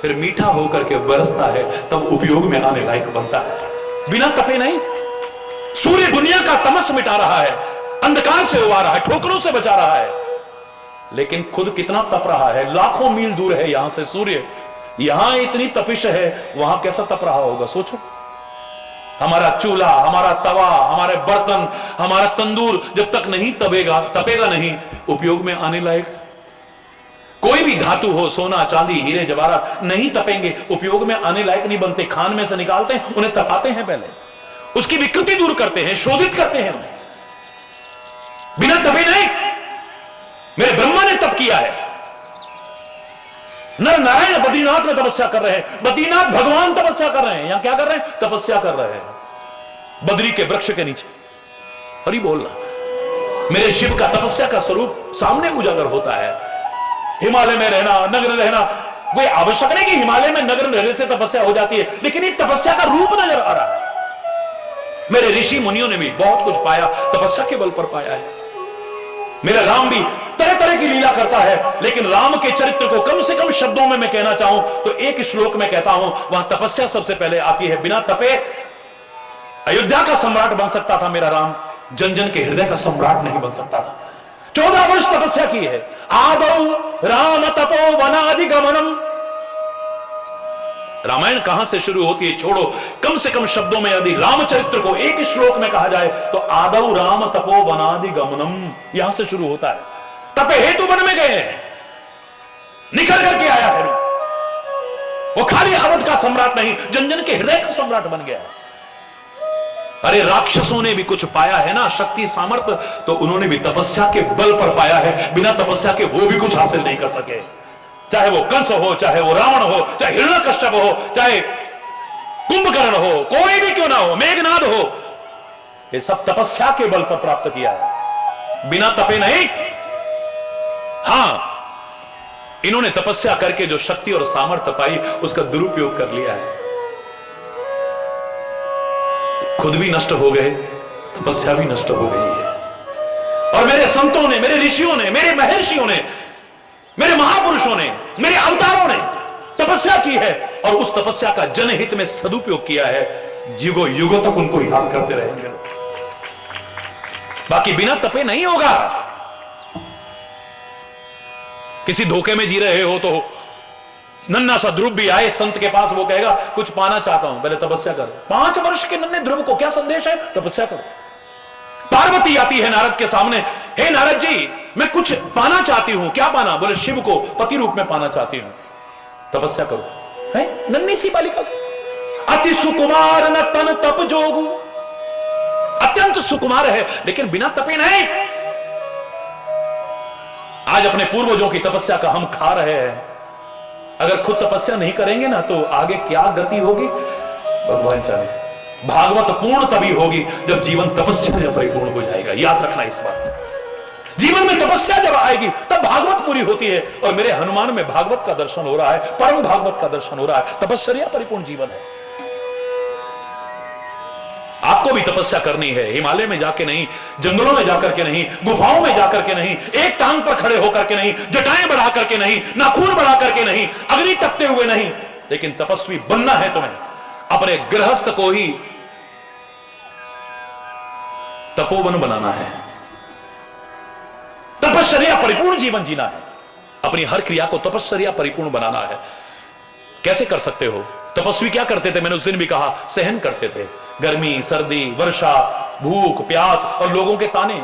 फिर मीठा होकर के बरसता है, तब उपयोग में आने लायक बनता है। बिना तपे नहीं। सूर्य दुनिया का तमस मिटा रहा है, अंधकार से उबार रहा है, ठोकरों से बचा रहा है, लेकिन खुद कितना तप रहा है, लाखों मील दूर है यहां से सूर्य, यहां इतनी तपिश है, वहां कैसा तप रहा होगा सोचो। हमारा चूल्हा, हमारा तवा, हमारे बर्तन, हमारा तंदूर जब तक नहीं तपेगा नहीं, उपयोग में आने लायक। कोई भी धातु हो, सोना चांदी हीरे जवाहरात, नहीं तपेंगे, उपयोग में आने लायक नहीं बनते। खान में से निकालते हैं, उन्हें तपाते हैं, पहले उसकी विकृति दूर करते हैं, शोधित करते हैं उन्हें। बिना तपे नहीं। मेरे ब्रह्मा ने तप किया है। नर नारायण बद्रीनाथ में तपस्या कर रहे हैं, बद्रीनाथ भगवान तपस्या कर रहे हैं। यहां क्या कर रहे हैं? तपस्या कर रहे हैं बद्री के वृक्ष के नीचे। हरि बोलना। मेरे शिव का तपस्या का स्वरूप सामने उजागर होता है। हिमालय में रहना, नग्न रहना, कोई आवश्यक नहीं कि हिमालय में नग्न रहने से तपस्या हो जाती है, लेकिन एक तपस्या का रूप नजर आ रहा है। मेरे ऋषि मुनियों ने भी बहुत कुछ पाया, तपस्या के बल पर पाया है। मेरा राम भी तरह तरह की लीला करता है, लेकिन राम के चरित्र को कम से कम शब्दों में मैं कहना चाहूं तो एक श्लोक में कहता हूं, वहां तपस्या सबसे पहले आती है। बिना तपे अयोध्या का सम्राट बन सकता था मेरा राम, जन जन के हृदय का सम्राट नहीं बन सकता था। 14 वर्ष तपस्या की है। आदौ राम तपो वनाधिगमनम। रामायण कहां से शुरू होती है छोड़ो, कम से कम शब्दों में यदि रामचरित्र को एक श्लोक में कहा जाए तो आदौ राम तपो वनाधिगमनम, यहां से शुरू होता है। तपे हेतु वन में गए हैं, निकल करके आया है। वो खाली अवध का सम्राट नहीं, जन जन के हृदय का सम्राट बन गया है। अरे राक्षसों ने भी कुछ पाया है ना, शक्ति सामर्थ्य, तो उन्होंने भी तपस्या के बल पर पाया है। बिना तपस्या के वो भी कुछ हासिल नहीं कर सके। चाहे वो कंस हो, चाहे वो रावण हो, चाहे हिरण्यकश्यप हो, चाहे कुंभकर्ण हो, कोई भी क्यों ना हो, मेघनाद हो, ये सब तपस्या के बल पर प्राप्त किया है, बिना तपे नहीं। हां, इन्होंने तपस्या करके जो शक्ति और सामर्थ्य पाई उसका दुरुपयोग कर लिया है। खुद भी नष्ट हो गए, तपस्या भी नष्ट हो गई है। और मेरे संतों ने, मेरे ऋषियों ने, मेरे महर्षियों ने, मेरे महापुरुषों ने, मेरे अवतारों ने तपस्या की है और उस तपस्या का जनहित में सदुपयोग किया है। युगों युगों तक उनको याद करते रहेंगे। बाकी बिना तपे नहीं होगा। किसी धोखे में जी रहे हो तो नन्ना सा ध्रुव भी आए संत के पास, वो कहेगा कुछ पाना चाहता हूं, पहले तपस्या करो। 5 वर्ष के नन्हे ध्रुव को क्या संदेश है? तपस्या करो। पार्वती आती है नारद के सामने, हे नारद जी, मैं कुछ पाना चाहती हूं। क्या पाना? बोले शिव को पति रूप में पाना चाहती हूं। तपस्या करो। है नन्ही सी बालिका, अति सुकुमार न तन तप जोगु, अत्यंत सुकुमार है लेकिन बिना तपे नहीं। आज अपने पूर्वजों की तपस्या का हम खा रहे हैं। अगर खुद तपस्या नहीं करेंगे ना तो आगे क्या गति होगी भगवान जाने। भागवत पूर्ण तभी होगी जब जीवन तपस्या में परिपूर्ण हो जाएगा। याद रखना इस बात। जीवन में तपस्या जब आएगी तब भागवत पूरी होती है। और मेरे हनुमान में भागवत का दर्शन हो रहा है, परम भागवत का दर्शन हो रहा है। तपस्या परिपूर्ण जीवन है। आपको भी तपस्या करनी है। हिमालय में जाके नहीं, जंगलों में जाकर के नहीं, गुफाओं में जाकर के नहीं, एक टांग पर खड़े होकर के नहीं, जटाएं बढ़ा करके नहीं, नाखून बढ़ा करके नहीं, अग्नि तपते हुए नहीं, लेकिन तपस्वी बनना है तुम्हें। अपने गृहस्थ को ही तपोवन बनाना है। तपश्चर्या परिपूर्ण जीवन जीना है। अपनी हर क्रिया को तपश्चर्या परिपूर्ण बनाना है। कैसे कर सकते हो? तपस्वी क्या करते थे? मैंने उस दिन भी कहा, सहन करते थे गर्मी, सर्दी, वर्षा, भूख, प्यास और लोगों के ताने।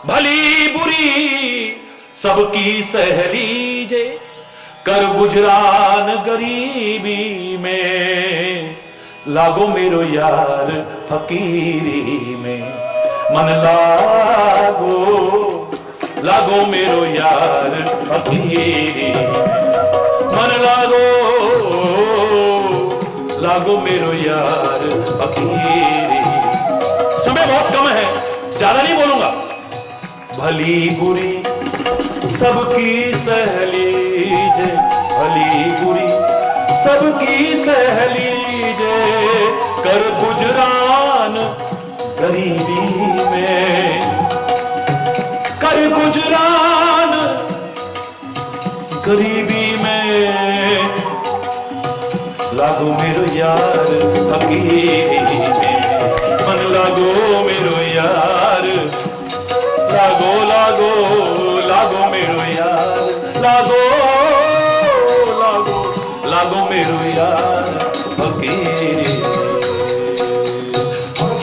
भली बुरी सबकी सह लीजे, कर गुजरान गरीबी में, लागो मेरो यार फकीरी में, मन लागो मेरो यार फकीरी, मन लागो मेरो यार फकीरी। समय बहुत कम है, ज्यादा नहीं बोलूंगा। भली बुरी सबकी सह लीजे, भली बुरी सबकी सह लीजे, कर गुजरान गरीबी में, कर गुजरान गरीबी में, लागो मेरो यार फकीरी में, मन लागो मेरो यार, लागो लागो लागो मेरो यार, लागो लागो लागो मेरो यार फकीरी।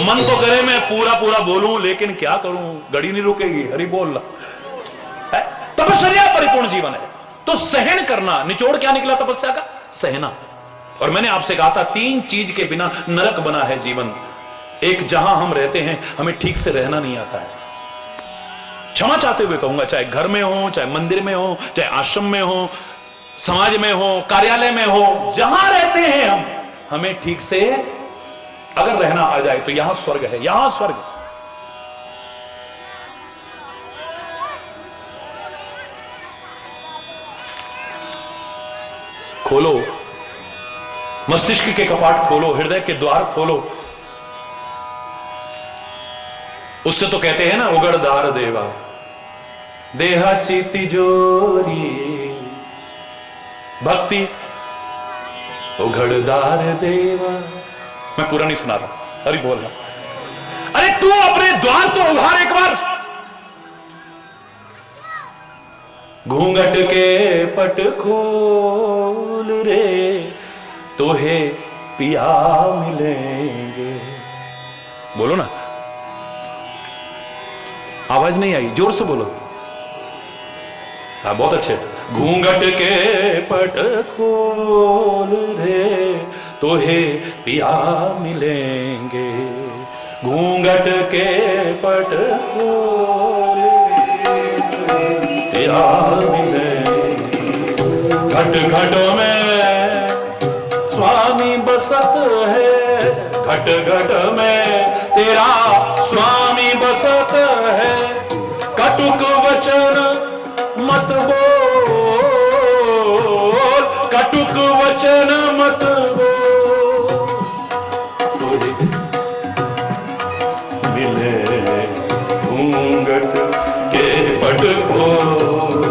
मन तो करे मैं पूरा पूरा बोलूं, लेकिन क्या करूं, घड़ी नहीं रुकेगी। हरि बोल रहा है। तपस्या परिपूर्ण जीवन है, तो सहन करना। निचोड़ क्या निकला तपस्या का? सहना। और मैंने आपसे कहा था 3 चीज के बिना नरक बना है जीवन। एक, जहां हम रहते हैं हमें ठीक से रहना नहीं आता है। क्षमा चाहते हुए कहूंगा, चाहे घर में हो, चाहे मंदिर में हो, चाहे आश्रम में हो, समाज में हो, कार्यालय में हो, जहां रहते हैं हम, हमें ठीक से अगर रहना आ जाए तो यहां स्वर्ग है, यहां स्वर्ग। खोलो मस्तिष्क के कपाट, खोलो हृदय के द्वार खोलो। उससे तो कहते हैं ना, उगड़दार देवा देहाची तिजोरी, भक्ति उगड़दार देवा। मैं पूरा नहीं सुना रहा, अरे बोल रहा। अरे तू अपने द्वार तो उघार एक बार। घूंघट के पट खोल रे, तोहे पिया मिलेंगे। बोलो ना, आवाज नहीं आई, जोर से बोलो। हाँ बहुत अच्छे। घूंघट के पट खोल रे, तोहे पिया मिलेंगे। घूंघट के पट खोल पिया मिलेंगे। घट घट में स्वामी बसत है, घट घट में तेरा स्वामी बसत है। कटुक वचन मत बोल, कटुक वचन मत बोल, मिले घूंघट के पट खोल।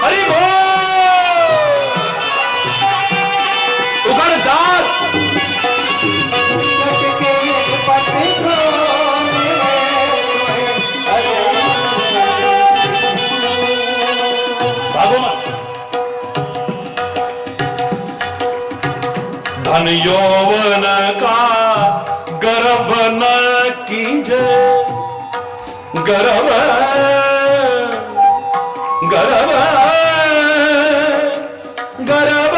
हरि बोल। उगड़दार भागो मत। धन यौवन का गर्भ न कीजे, गर्भ गर्भ गर्भ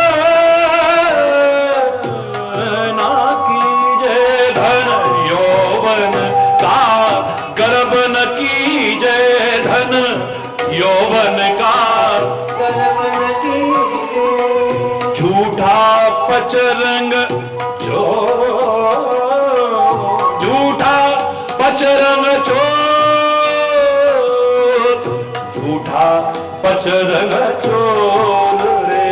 ना कीजे। धन यौवन का गर्भ न कीजे, धन यौवन का झूठा पचरंग चोर, झूठा पचरंग चोर, झूठा पचरंग चोर रे,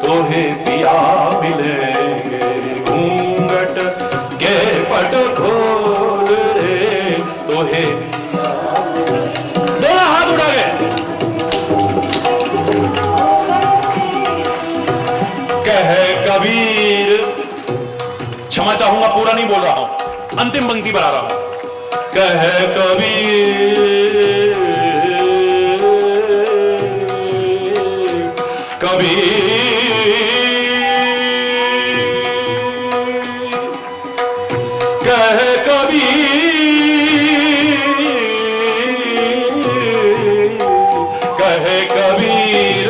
तोहे पिया मिलेंगे। घूंघट के पट खोल रे, तोहे। दोनों हाथ उठा गए। कह कबीर, क्षमा चाहूंगा, पूरा नहीं बोल रहा हूं, अंतिम पंक्ति पर आ रहा हूं। कह कबीर, कबीर कह कबीर, कह कबीर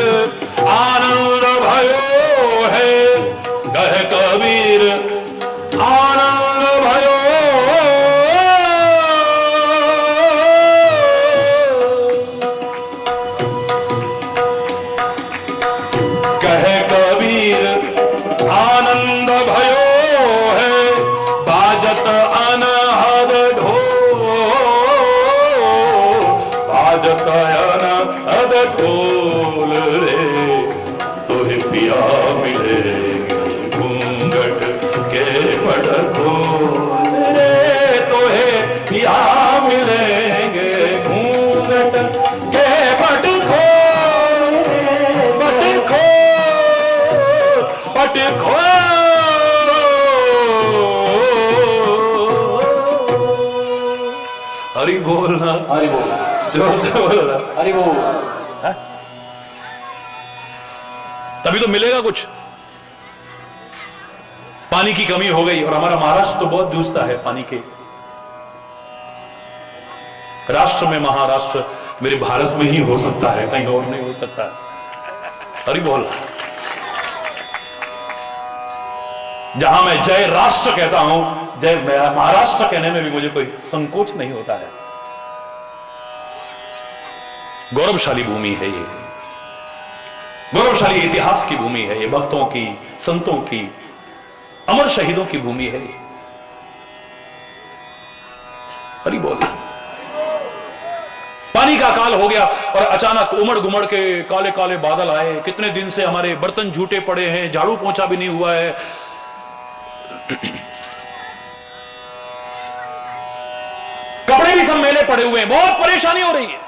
आनंद भयो है। कह कबीर आनंद भयो, कह कबीर आनंद भयो है। बाजत अनहद ढोल, बाजत अनहद ढोल रे, तोहे पिया मिलेंगे। घूंघट के पट खोल रे, तोहे पिया मिलेंगे। घूंघट के पट खोल, पट खोल, पट खोल हरि बोल ना, हरि बोल, जोर से बोलो ना। हरि बोल। तभी तो मिलेगा कुछ। पानी की कमी हो गई और हमारा महाराष्ट्र तो बहुत जूझता है पानी के। राष्ट्र में महाराष्ट्र मेरे भारत में ही हो सकता है, कहीं और नहीं हो सकता है। हरि बोल। जहां मैं जय राष्ट्र कहता हूं, जय महाराष्ट्र कहने में भी मुझे कोई संकोच नहीं होता है। गौरवशाली भूमि है ये, गौरवशाली इतिहास की भूमि है ये, भक्तों की, संतों की, अमर शहीदों की भूमि है ये। हरि बोल। पानी का काल हो गया और अचानक उमड़ गुमड़ के काले काले बादल आए। कितने दिन से हमारे बर्तन झूठे पड़े हैं, झाड़ू पोंछा भी नहीं हुआ है। कपड़े भी सब मेले पड़े हुए हैं, बहुत परेशानी हो रही है।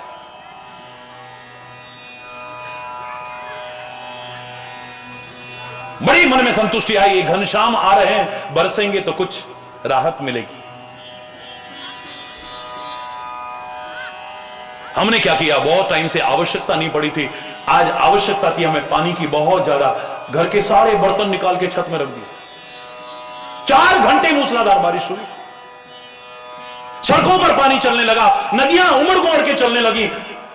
बड़ी मन में संतुष्टि आई, ये घनश्याम आ रहे हैं, बरसेंगे तो कुछ राहत मिलेगी। हमने क्या किया, बहुत टाइम से आवश्यकता नहीं पड़ी थी, आज आवश्यकता थी हमें पानी की बहुत ज्यादा। घर के सारे बर्तन निकाल के छत में रख दिए। 4 घंटे मूसलाधार बारिश हुई, सड़कों पर पानी चलने लगा, नदियां उमड़ गुमड़ के चलने लगी,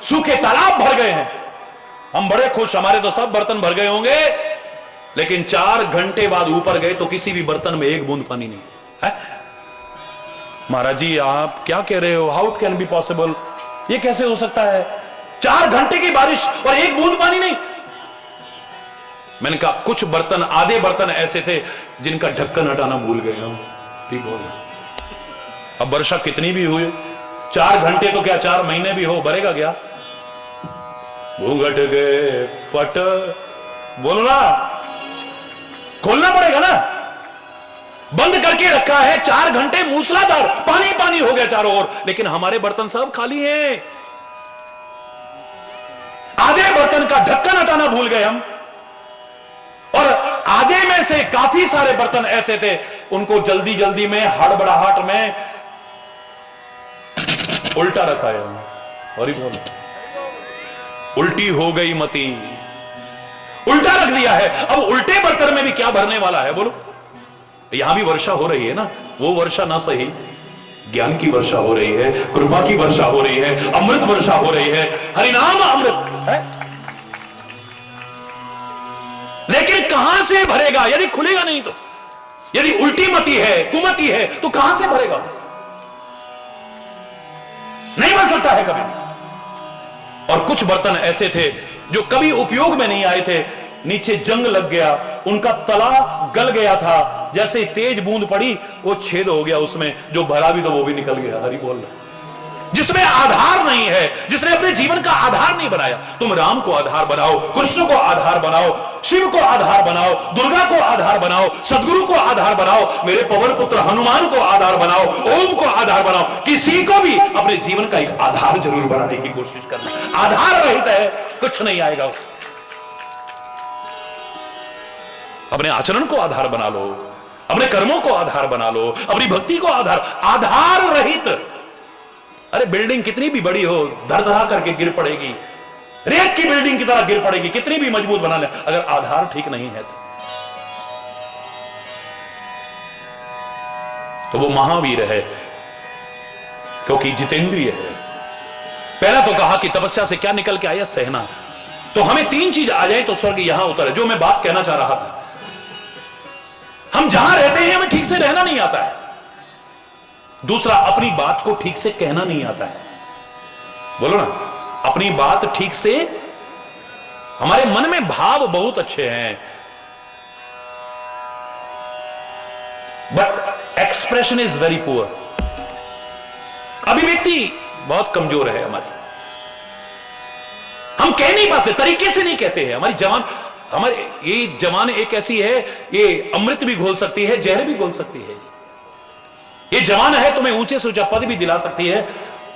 सूखे तालाब भर गए हैं। हम बड़े खुश, हमारे तो सब बर्तन भर गए होंगे, लेकिन 4 घंटे बाद ऊपर गए तो किसी भी बर्तन में एक बूंद पानी नहीं है। महाराज जी आप क्या कह रहे हो, how it can be possible, ये कैसे हो सकता है, 4 घंटे की बारिश और एक बूंद पानी नहीं। मैंने कहा कुछ बर्तन, आधे बर्तन ऐसे थे जिनका ढक्कन हटाना भूल गए हम। ठीक हो गया। अब वर्षा कितनी भी हुई, 4 घंटे तो क्या 4 महीने भी हो, भरेगा क्या। घूंघट गए पट, बोलो ना, खोलना पड़ेगा ना। बंद करके रखा है 4 घंटे मूसलाधार, पानी पानी हो गया चारों ओर, लेकिन हमारे बर्तन सब खाली हैं। आधे बर्तन का ढक्कन हटाना भूल गए हम, और आधे में से काफी सारे बर्तन ऐसे थे उनको जल्दी जल्दी में, हड़बड़ाहट में उल्टा रखा है। और बोलो, उल्टी हो गई मती, उल्टा रख दिया है। अब उल्टे बर्तन में भी क्या भरने वाला है बोलो। यहां भी वर्षा हो रही है ना, वो वर्षा ना सही, ज्ञान की वर्षा हो रही है, कृपा की वर्षा हो रही है, अमृत वर्षा हो रही है, हरिनाम अमृत है। लेकिन कहां से भरेगा, यदि खुलेगा नहीं तो, यदि उल्टी मती है, कुमति है, तो कहां से भरेगा, नहीं बन सकता है कभी। और कुछ बर्तन ऐसे थे जो कभी उपयोग में नहीं आए थे, नीचे जंग लग गया, उनका तला गल गया था, जैसे तेज बूंद पड़ी वो छेद हो गया, उसमें जो भरा भी तो वो भी निकल गया। हरि बोल रहा। जिसमें आधार नहीं है, जिसने अपने जीवन का आधार नहीं बनाया। तुम राम को आधार बनाओ, कृष्ण को आधार बनाओ, शिव को आधार बनाओ, दुर्गा को आधार बनाओ, सदगुरु को आधार बनाओ, मेरे पवन पुत्र हनुमान को आधार बनाओ, ओम को आधार बनाओ। किसी को भी अपने जीवन का एक आधार जरूर बनाने की कोशिश करना। आधार रहित है कुछ नहीं आएगा। अपने आचरण को आधार बना लो, अपने कर्मों को आधार बना लो, अपनी भक्ति को आधार रहित। अरे बिल्डिंग कितनी भी बड़ी हो, धर धरा करके गिर पड़ेगी, रेत की बिल्डिंग की तरह गिर पड़ेगी, कितनी भी मजबूत बना ले, अगर आधार ठीक नहीं है तो वो महावीर है, क्योंकि जितेंद्रिय है। पहला तो कहा कि तपस्या से क्या निकल के आया, सहना। तो हमें 3 चीज आ जाए तो स्वर्ग यहां उतरे। जो मैं बात कहना चाह रहा था, हम जहां रहते हैं हमें ठीक से रहना नहीं आता है। दूसरा, अपनी बात को ठीक से कहना नहीं आता है। बोलो ना, अपनी बात ठीक से, हमारे मन में भाव बहुत अच्छे हैं, but expression is very poor. अभिव्यक्ति बहुत कमजोर है हमारी, हम कह नहीं पाते, तरीके से नहीं कहते हैं। हमारे ये जवान एक ऐसी है, ये अमृत भी घोल सकती है, जहर भी घोल सकती है। ये जवान है, तुम्हें ऊंचे से ऊंचा पद भी दिला सकती है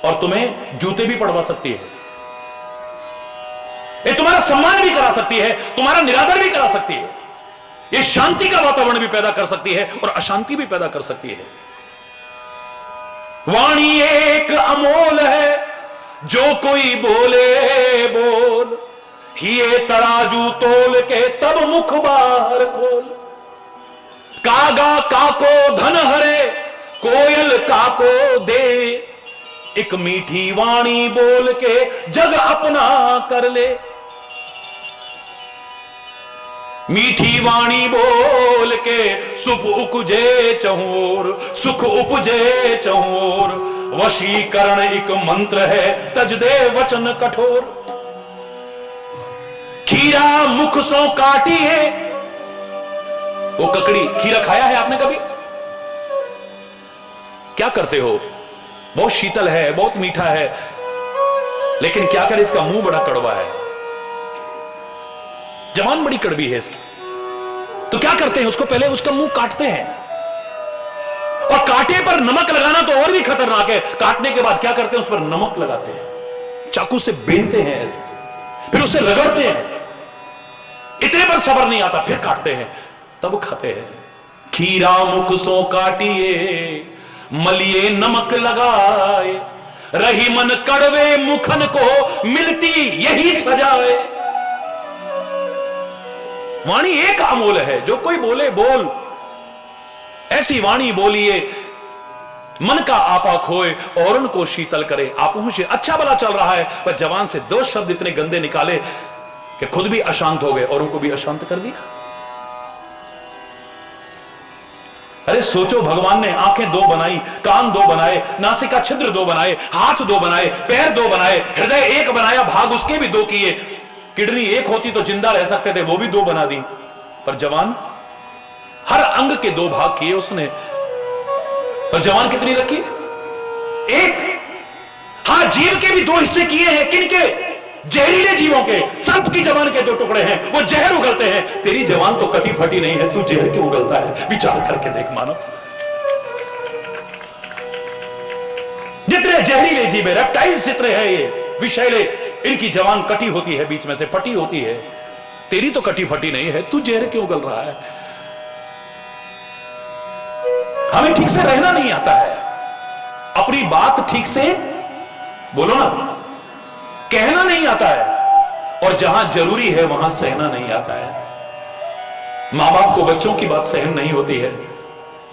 और तुम्हें जूते भी पड़वा सकती है। ये तुम्हारा सम्मान भी करा सकती है, तुम्हारा निरादर भी करा सकती है। ये शांति का वातावरण भी पैदा कर सकती है और अशांति भी पैदा कर सकती है। वाणी एक अमोल है, जो कोई बोले बोल, हिये तराजू तोल के तब मुख बाहर खोल। कागा काको धन हरे, कोयल काको दे, एक मीठी वाणी बोल के जग अपना कर ले। मीठी वाणी बोल के सुख उपजे चहोर, सुख उपजे चहोर, वशीकरण एक मंत्र है, तज दे वचन कठोर। खीरा मुख सो काटी है, वो ककड़ी, खीरा खाया है आपने कभी? क्या करते हो? बहुत शीतल है, बहुत मीठा है, लेकिन क्या करे, इसका मुंह बड़ा कड़वा है, जबान बड़ी कड़वी है इसकी। तो क्या करते हैं, उसको पहले उसका मुंह काटते हैं, और कांटे पर नमक लगाना तो और भी खतरनाक है। काटने के बाद क्या करते हैं, उस पर नमक लगाते हैं, चाकू से बीनते हैं ऐसे, फिर उसे रगड़ते हैं, इतने पर सब्र नहीं आता, फिर काटते हैं, तब खाते हैं। खीरा मुख सो काटिए, मलिए नमक लगाए, रही मन कड़वे मुखन को मिलती यही सजाए। वाणी एक अमोल है, जो कोई बोले बोल, ऐसी वाणी बोलिए मन का आपा खोए और उनको शीतल करे। आप से अच्छा भला चल रहा है, पर जवान से दो शब्द इतने गंदे निकाले कि खुद भी अशांत हो गए और उनको भी अशांत कर दिया। अरे सोचो, भगवान ने आंखें दो बनाई, कान दो बनाए, नासिका छिद्र दो बनाए, हाथ दो बनाए, पैर दो बनाए, हृदय एक बनाया, भाग उसके भी दो किए। किडनी एक होती तो जिंदा रह सकते थे, वो भी दो बना दी। पर जवान, हर अंग के दो भाग किए उसने, पर जवान कितनी रखी? एक। हाँ, जीव के भी दो हिस्से किए हैं, किनके? जहरीले जीवों के। सर्प की जबान के दो टुकड़े हैं, वो जहर उगलते हैं। तेरी जबान तो कटी फटी नहीं है, तू जहर क्यों उगलता है? विचार करके देख मानो। जितने जहरीले जीव है, रेप्टाइल्स जितने हैं, ये विषैले, इनकी जबान कटी होती है, बीच में से फटी होती है। तेरी तो कटी फटी नहीं है, तू जहर क्यों उगल रहा है? हमें ठीक से रहना नहीं आता है, अपनी बात ठीक से बोलो ना, कहना नहीं आता है, और जहां जरूरी है वहां सहना नहीं आता है। मां बाप को बच्चों की बात सहन नहीं होती है,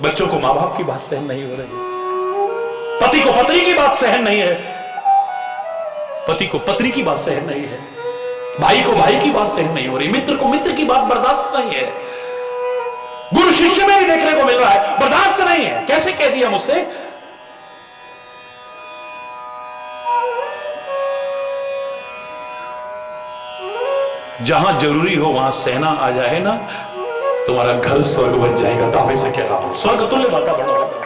बच्चों को मां बाप की बात सहन नहीं हो रही है, पति को पत्नी की बात सहन नहीं है, पति को पत्नी की बात सहन नहीं है, भाई को भाई की बात सहन नहीं हो रही, मित्र को मित्र की बात बर्दाश्त नहीं है, गुरु शिष्य में भी देखने को मिल रहा है, बर्दाश्त नहीं है। कैसे कह दिया मुझसे? जहां जरूरी हो वहां सहना आ जाए ना, तुम्हारा घर स्वर्ग बन जाएगा। दावे से क्या कहा? स्वर्ग तुल्य वातावरण होगा,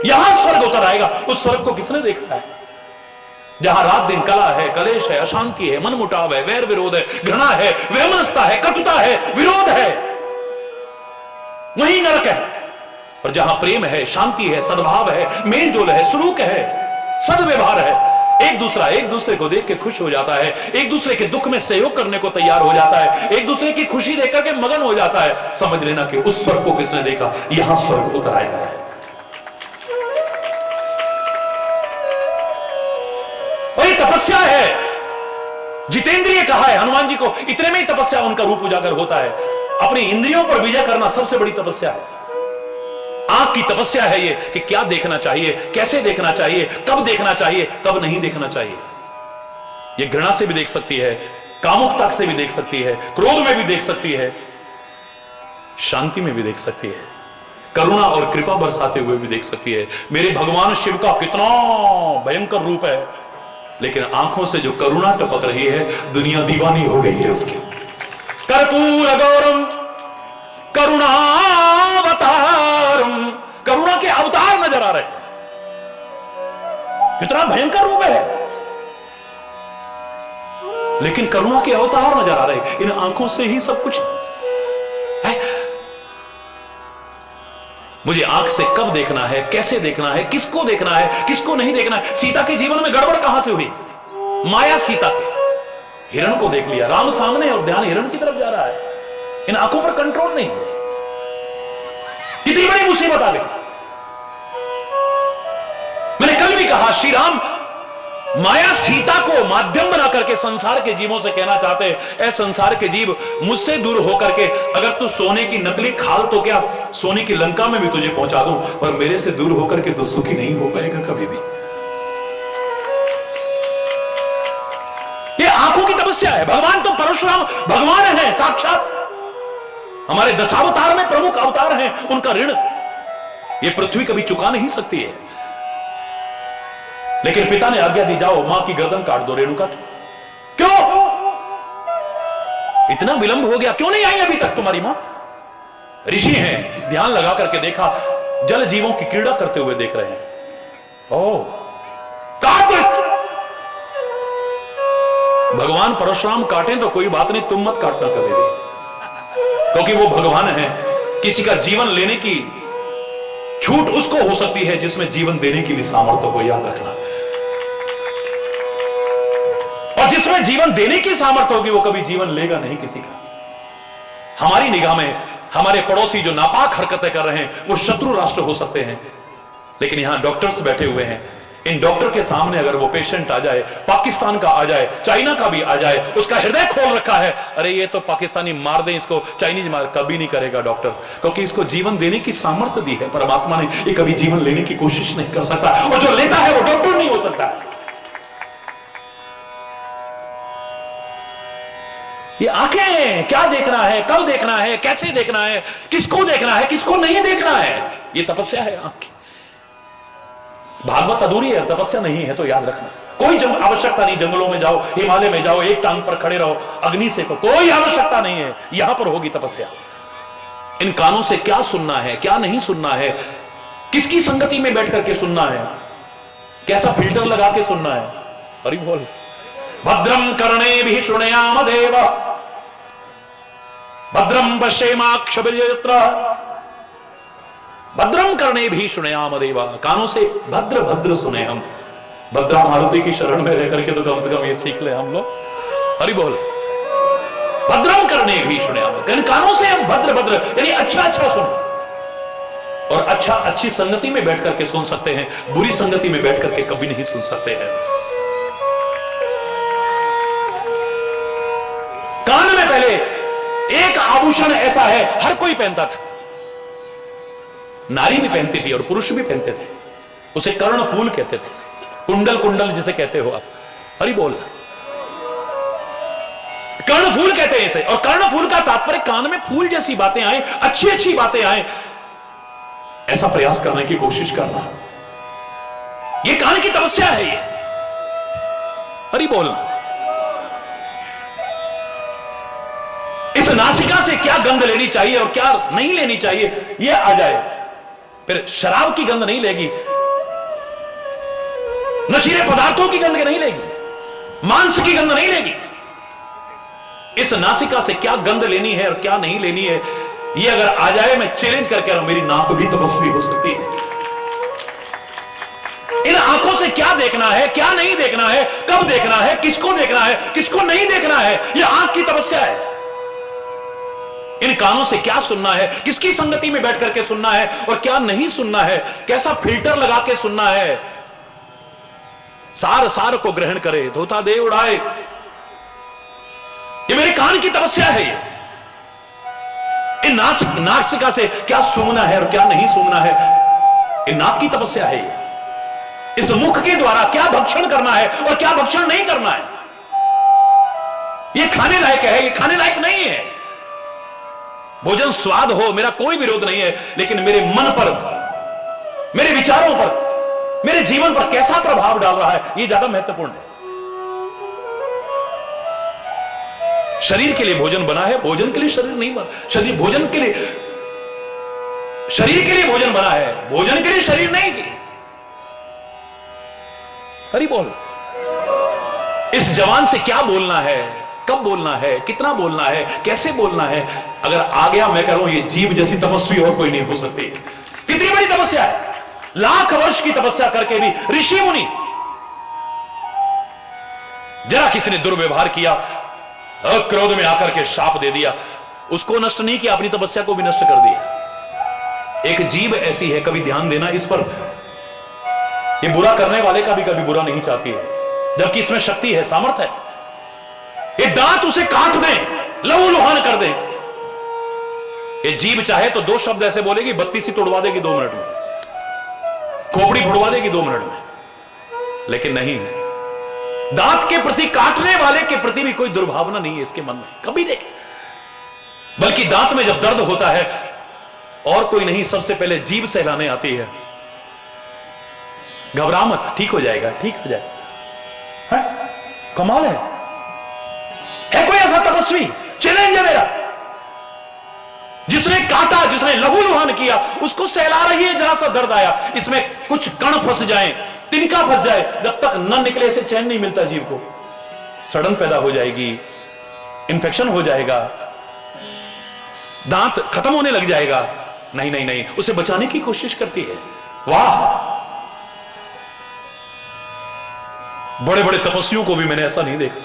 यहां स्वर्ग उतर आएगा। उस स्वर्ग को किसने देखा है? जहां रात दिन कला है, कलेश है, अशांति है, मनमुटाव है, वैर विरोध है, घृणा है, वैमनस्यता है, कटुता है, विरोध है, वही नरक है। और जहां प्रेम है, शांति है, सद्भाव है, मेल जोल है, सुलूक है, सद्व्यवहार है, एक दूसरे को देख के खुश हो जाता है, एक दूसरे के दुख में सहयोग करने को तैयार हो जाता है, एक दूसरे की खुशी देख करके मगन हो जाता है, समझ लेना कि उस स्वर्ग को किसने देखा? यहां स्वर्ग उतर आया है। और ये तपस्या है। जितेंद्रिय कहा है हनुमान जी को, इतने में ही तपस्या उनका रूप उजागर होता है। अपनी इंद्रियों पर विजय करना सबसे बड़ी तपस्या है। आंख की तपस्या है ये कि क्या देखना चाहिए, कैसे देखना चाहिए, कब देखना चाहिए, कब नहीं देखना चाहिए। ये घृणा से भी देख सकती है, कामुकता से भी देख सकती है, क्रोध में भी देख सकती है, शांति में भी देख सकती है, करुणा और कृपा बरसाते हुए भी देख सकती है। मेरे भगवान शिव का कितना भयंकर रूप है, लेकिन आंखों से जो करुणा टपक रही है, दुनिया दीवानी हो गई है उसकी। कर्पूर गौरम करुणावतारम, करुणा के अवतार नजर आ रहे हैं। कितना भयंकर रूप है, लेकिन करुणा के अवतार नजर आ रहे हैं। इन आंखों से ही सब कुछ है। मुझे आंख से कब देखना है, कैसे देखना है, किसको देखना है, किसको नहीं देखना है। सीता के जीवन में गड़बड़ कहां से हुई? माया सीता के, हिरण को देख लिया, राम सामने और ध्यान हिरण की तरफ जा रहा है। इन आंखों पर कंट्रोल नहीं, इतनी बड़ी मुसीबत आ गई। फिर भी कहा, श्री राम माया सीता को माध्यम बना करके संसार के जीवों से कहना चाहते हैं, ऐ संसार के जीव, मुझसे दूर होकर के अगर तू सोने की नकली खाल तो क्या सोने की लंका में भी तुझे पहुंचा दूं, पर मेरे से दूर होकर के तू सुखी नहीं हो पाएगा कभी भी। ये आंखों की तपस्या है। भगवान तो परशुराम भगवान है साक्षात, हमारे दशावतार में प्रमुख अवतार हैं, उनका ऋण ये पृथ्वी कभी चुका नहीं सकती है। लेकिन पिता ने आज्ञा दी, जाओ मां की गर्दन काट दो रेणुका की। क्यों इतना विलंब हो गया, क्यों नहीं आई अभी तक तुम्हारी मां? ऋषि हैं, ध्यान लगा करके देखा, जल जीवों की क्रीड़ा करते हुए देख रहे हैं। ओ काट दो इसको। भगवान परशुराम काटें तो कोई बात नहीं, तुम मत काटना कभी भी, क्योंकि वो भगवान है। किसी का जीवन लेने की छूट उसको हो सकती है जिसमें जीवन देने की भी सामर्थ्य हो, याद रखना। और जिसमें जीवन देने की सामर्थ्य होगी वो कभी जीवन लेगा नहीं किसी का। हमारी निगाह में हमारे पड़ोसी जो नापाक हरकतें कर रहे हैं वो शत्रु राष्ट्र हो सकते हैं, लेकिन यहां डॉक्टर्स बैठे हुए हैं, इन डॉक्टर के सामने अगर वो पेशेंट आ जाए, पाकिस्तान का आ जाए, चाइना का भी आ जाए, उसका हृदय खोल रखा है, अरे ये तो पाकिस्तानी मार दें इसको, चाइनीज मार, कभी नहीं करेगा डॉक्टर, क्योंकि इसको जीवन देने की सामर्थ्य दी है परमात्मा ने। ये कभी जीवन लेने की कोशिश नहीं कर सकता, और जो लेता है वो डॉक्टर नहीं हो सकता। ये आंखें क्या देखना है, कब देखना है, कैसे देखना है, किसको देखना है, किसको नहीं देखना है, ये तपस्या है आंख। भागवत अधूरी है, तपस्या नहीं है तो याद रखना। कोई आवश्यकता नहीं, जंगलों में जाओ, हिमालय में जाओ, एक टांग पर खड़े रहो, अग्नि से कोई आवश्यकता नहीं है, यहां पर होगी तपस्या। इन कानों से क्या सुनना है, क्या नहीं सुनना है, किसकी संगति में बैठ करके सुनना है, कैसा फिल्टर लगा के सुनना है। हरि बोल। भद्रम कर्णेभिः शृणुयाम देव, भद्रम पश्येमाक्षभिर्यजत्र, भद्रम कर्णेभिः शृणुयाम देव, कानों से भद्र भद्र सुने हम। भद्रा मारुति की शरण में रह करके तो कम से कम ये सीख ले हम लोग। हरि बोल। भद्रम कर्णेभिः शृणुयाम, कानों से हम भद्र भद्र यानी अच्छा अच्छा सुन, और अच्छा अच्छी संगति में बैठ करके सुन सकते हैं, बुरी संगति में बैठ करके कभी नहीं सुन सकते हैं। कान में पहले एक आभूषण ऐसा है हर कोई पहनता था, नारी भी पहनती थी और पुरुष भी पहनते थे, उसे कर्ण फूल कहते थे, कुंडल कुंडल जिसे कहते हो आप। हरि बोल। कर्ण फूल कहते हैं इसे, और कर्ण फूल का तात्पर्य कान में फूल जैसी बातें आए, अच्छी अच्छी बातें आए, ऐसा प्रयास करने की कोशिश करना, ये कान की तपस्या है ये। हरि बोल। इस नासिका से क्या गंध लेनी चाहिए और क्या नहीं लेनी चाहिए ये आ जाए, फिर शराब की गंध नहीं लेगी, नशीले पदार्थों की गंध नहीं लेगी, मांस की गंध नहीं लेगी। इस नासिका से क्या गंध लेनी है और क्या नहीं लेनी है ये अगर आ जाए, मैं चैलेंज करके मेरी नाक भी तपस्वी हो सकती है। इन आंखों से क्या देखना है, क्या नहीं देखना है, कब देखना है, किसको देखना है, किसको नहीं देखना है, यह आंख की तपस्या है। इन कानों से क्या सुनना है, किसकी संगति में बैठ करके सुनना है और क्या नहीं सुनना है, कैसा फिल्टर लगा के सुनना है। सार सार को ग्रहण करे, धोता दे उड़ाए, ये मेरे कान की तपस्या है। ये इन नासिका से क्या सूंघना है और क्या नहीं सूंघना है, ये नाक की तपस्या है। ये इस मुख के द्वारा क्या भक्षण करना है और क्या भक्षण नहीं करना है, ये खाने लायक है, ये खाने लायक नहीं है। भोजन स्वाद हो, मेरा कोई विरोध नहीं है, लेकिन मेरे मन पर, मेरे विचारों पर, मेरे जीवन पर कैसा प्रभाव डाल रहा है यह ज्यादा महत्वपूर्ण है। शरीर के लिए भोजन बना है, भोजन के लिए शरीर नहीं बना। शरीर भोजन के लिए, शरीर के लिए भोजन बना है, भोजन के लिए शरीर नहीं की। हरि बोल। इस जवान से क्या बोलना है, कब बोलना है, कितना बोलना है, कैसे बोलना है, अगर आ गया, मैं कह रहा हूं ये जीव जैसी तपस्वी और कोई नहीं हो सकती। कितनी बड़ी तपस्या है, लाख वर्ष की तपस्या करके भी ऋषि मुनि, जरा किसी ने दुर्व्यवहार किया, क्रोध में आकर के शाप दे दिया, उसको नष्ट नहीं किया, अपनी तपस्या को भी नष्ट कर दिया। एक जीव ऐसी है, कभी ध्यान देना इस पर, ये बुरा करने वाले का भी कभी बुरा नहीं चाहती है, जबकि इसमें शक्ति है, सामर्थ्य है। ये दांत उसे काट दे, लहूलुहान कर दे। ये जीभ चाहे तो दो शब्द ऐसे बोलेगी, बत्ती सी तोड़वा देगी 2 मिनट में, खोपड़ी फुड़वा देगी 2 मिनट में। लेकिन नहीं, दांत के प्रति, काटने वाले के प्रति भी कोई दुर्भावना नहीं है इसके मन में, कभी नहीं। बल्कि दांत में जब दर्द होता है, और कोई नहीं, सबसे पहले जीभ सहलाने आती है। घबरा मत, ठीक हो जाएगा, ठीक हो जाएगा। कमाल है कोई ऐसा तपस्वी? चैलेंज है मेरा, जिसने काटा, जिसने लहूलुहान किया, उसको सहला रही है, जरा सा दर्द आया, इसमें कुछ कण फंस जाए, तिनका फंस जाए, जब तक न निकले से चैन नहीं मिलता जीव को। सड़न पैदा हो जाएगी, इंफेक्शन हो जाएगा, दांत खत्म होने लग जाएगा। नहीं नहीं नहीं, उसे बचाने की कोशिश करती है। वाह, बड़े बड़े तपस्वियों को भी मैंने ऐसा नहीं देखा।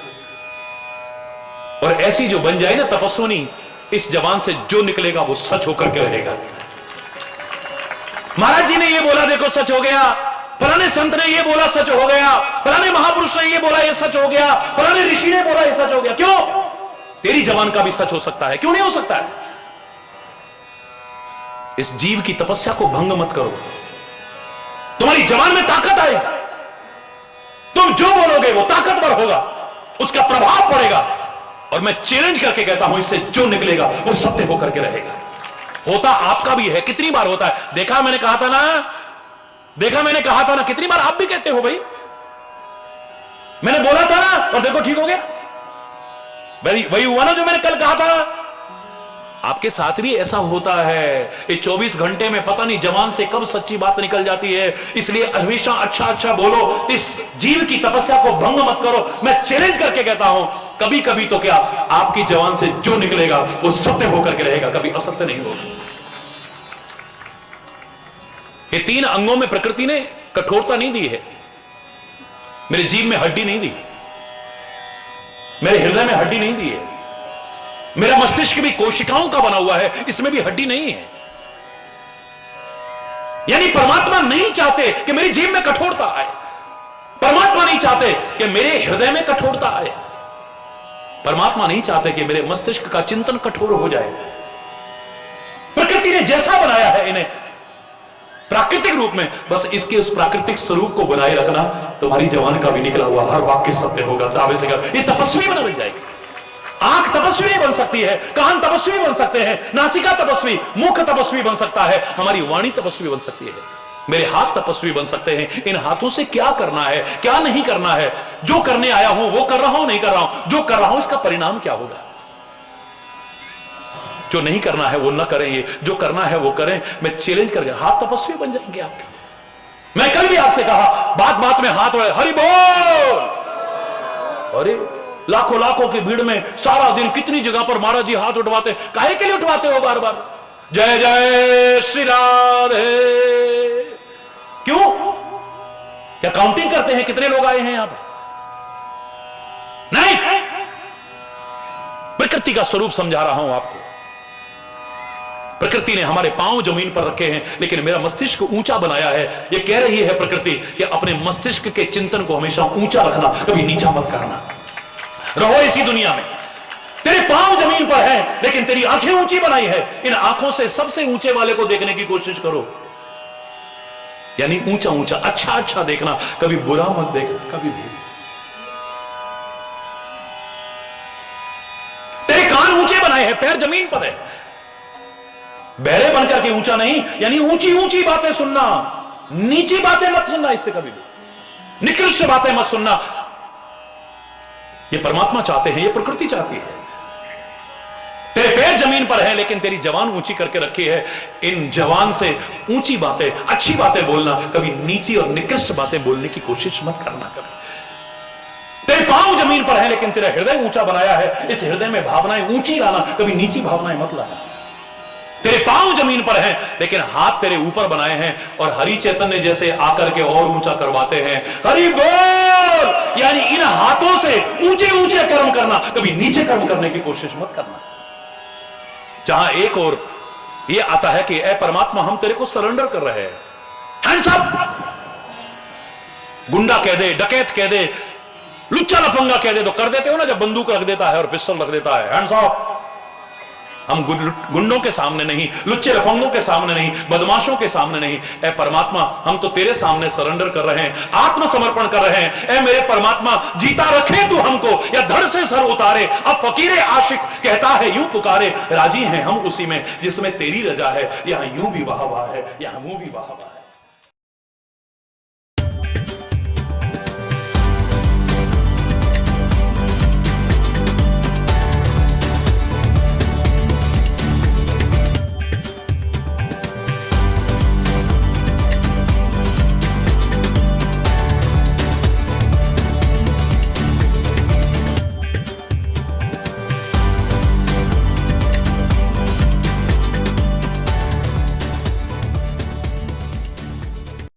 और ऐसी जो बन जाए ना तपस्विनी, इस जबान से जो निकलेगा वो सच होकर के रहेगा। महाराज जी ने ये बोला, देखो सच हो गया। फलाने संत ने ये बोला, सच हो गया। फलाने महापुरुष ने ये बोला, ये सच हो गया। फलाने ऋषि ने बोला, ये सच हो गया। क्यों? तेरी जबान का भी सच हो सकता है, क्यों नहीं हो सकता है? इस जीव की तपस्या को भंग मत करो, तुम्हारी जबान में ताकत आएगी। तुम जो बोलोगे वो ताकतवर होगा, उसका प्रभाव पड़ेगा। और मैं चैलेंज करके कहता हूं, इससे जो निकलेगा वो सत्य होकर के रहेगा। होता आपका भी है, कितनी बार होता है। देखा मैंने कहा था ना, देखा मैंने कहा था ना, कितनी बार आप भी कहते हो भाई, मैंने बोला था ना, और देखो ठीक हो गया। वही हुआ ना जो मैंने कल कहा था। आपके साथ भी ऐसा होता है। ये 24 घंटे में पता नहीं जबान से कब सच्ची बात निकल जाती है। इसलिए हमेशा अच्छा अच्छा बोलो, इस जीव की तपस्या को भंग मत करो। मैं चैलेंज करके कहता हूं, कभी कभी तो क्या, आपकी जबान से जो निकलेगा वो सत्य होकर के रहेगा, कभी असत्य नहीं होगा। ये 3 अंगों में प्रकृति ने कठोरता नहीं दी है। मेरे जीभ में हड्डी नहीं दी, मेरे हृदय में हड्डी नहीं दी है। मेरा मस्तिष्क भी कोशिकाओं का बना हुआ है, इसमें भी हड्डी नहीं है। यानी परमात्मा नहीं चाहते कि मेरी जीभ में कठोरता आए, परमात्मा नहीं चाहते कि मेरे हृदय में कठोरता आए, परमात्मा नहीं चाहते कि मेरे मस्तिष्क का चिंतन कठोर हो जाए। प्रकृति ने जैसा बनाया है इन्हें प्राकृतिक रूप में, बस इसके उस प्राकृतिक स्वरूप को बनाए रखना। तुम्हारी जबान का भी निकला हुआ हर वाक्य सत्य होगा, दावे से कर। ये तपस्वी बन जाएगी। आंख तपस्वी बन सकती है, कान तपस्वी बन सकते हैं, नासिका तपस्वी, मुख तपस्वी बन सकता है, हमारी वाणी तपस्वी बन सकती है, मेरे हाथ तपस्वी बन सकते हैं। इन हाथों से क्या करना है, क्या नहीं करना है, जो करने आया हूं वो कर रहा हूं, नहीं कर रहा हूं, जो कर रहा हूं इसका परिणाम क्या होगा। जो नहीं करना है वो ना करें, ये जो करना है वो करें। मैं चैलेंज करके, हाथ तपस्वी बन जाएंगे आपके। मैं कल भी आपसे कहा, बात बात में हाथ उठाए, हरि बोल। अरे लाखों लाखों की भीड़ में सारा दिन कितनी जगह पर महाराज जी हाथ उठवाते, काहे के लिए उठवाते हो बार बार? जय जय श्री राधे। क्यों? क्या काउंटिंग करते हैं कितने लोग आए हैं यहां पर? नहीं, प्रकृति का स्वरूप समझा रहा हूं आपको। प्रकृति ने हमारे पांव जमीन पर रखे हैं, लेकिन मेरा मस्तिष्क ऊंचा बनाया है। यह कह रही है प्रकृति कि अपने मस्तिष्क के चिंतन को हमेशा ऊंचा रखना, कभी नीचा मत करना। रहो इसी दुनिया में, तेरे पांव जमीन पर है लेकिन तेरी आंखें ऊंची बनाई है। इन आंखों से सबसे ऊंचे वाले को देखने की कोशिश करो, यानी ऊंचा ऊंचा, अच्छा अच्छा देखना, कभी बुरा मत देखना कभी भी। तेरे कान ऊंचे बनाए हैं, पैर जमीन पर है, बहरे बनकर के ऊंचा नहीं, यानी ऊंची ऊंची बातें सुनना, नीची बातें मत सुनना, इससे कभी भी निकृष्ट बातें मत सुनना। ये परमात्मा चाहते हैं, ये प्रकृति चाहती है। तेरे पैर जमीन पर है लेकिन तेरी जबान ऊंची करके रखी है। इन जबान से ऊंची बातें, अच्छी बातें बोलना, कभी नीची और निकृष्ट बातें बोलने की कोशिश मत करना। कभी तेरे पांव जमीन पर है लेकिन तेरा हृदय ऊंचा बनाया है, इस हृदय में भावनाएं ऊंची लाना, कभी नीची भावनाएं मत लाना। तेरे पांव जमीन पर हैं लेकिन हाथ तेरे ऊपर बनाए हैं, और हरि चैतन्य जैसे आकर के और ऊंचा करवाते हैं। हरि बोल। यानी इन हाथों से ऊंचे ऊंचे कर्म करना, कभी नीचे कर्म करने की कोशिश मत करना। जहां एक और ये आता है कि ऐ परमात्मा, हम तेरे को सरेंडर कर रहे हैं, हैंड्स अप, गुंडा कह दे, डकैत कह दे, लुच्चा लफंगा कह दे तो कर देते हो ना, जब बंदूक रख देता है और पिस्टल रख देता है, हैंड्स ऑफ। हम गुंडों के सामने नहीं, लुच्चे लफंगों के सामने नहीं, बदमाशों के सामने नहीं। ए परमात्मा, हम तो तेरे सामने सरेंडर कर रहे हैं, आत्मसमर्पण कर रहे हैं। ए मेरे परमात्मा, जीता रखे तू हमको या धड़ से सर उतारे। अब फकीरे आशिक कहता है यूं पुकारे, राजी हैं हम उसी में जिसमें तेरी रजा है। यहां यूं भी वाह वाह है, यहां यूं भी वाह वाह है।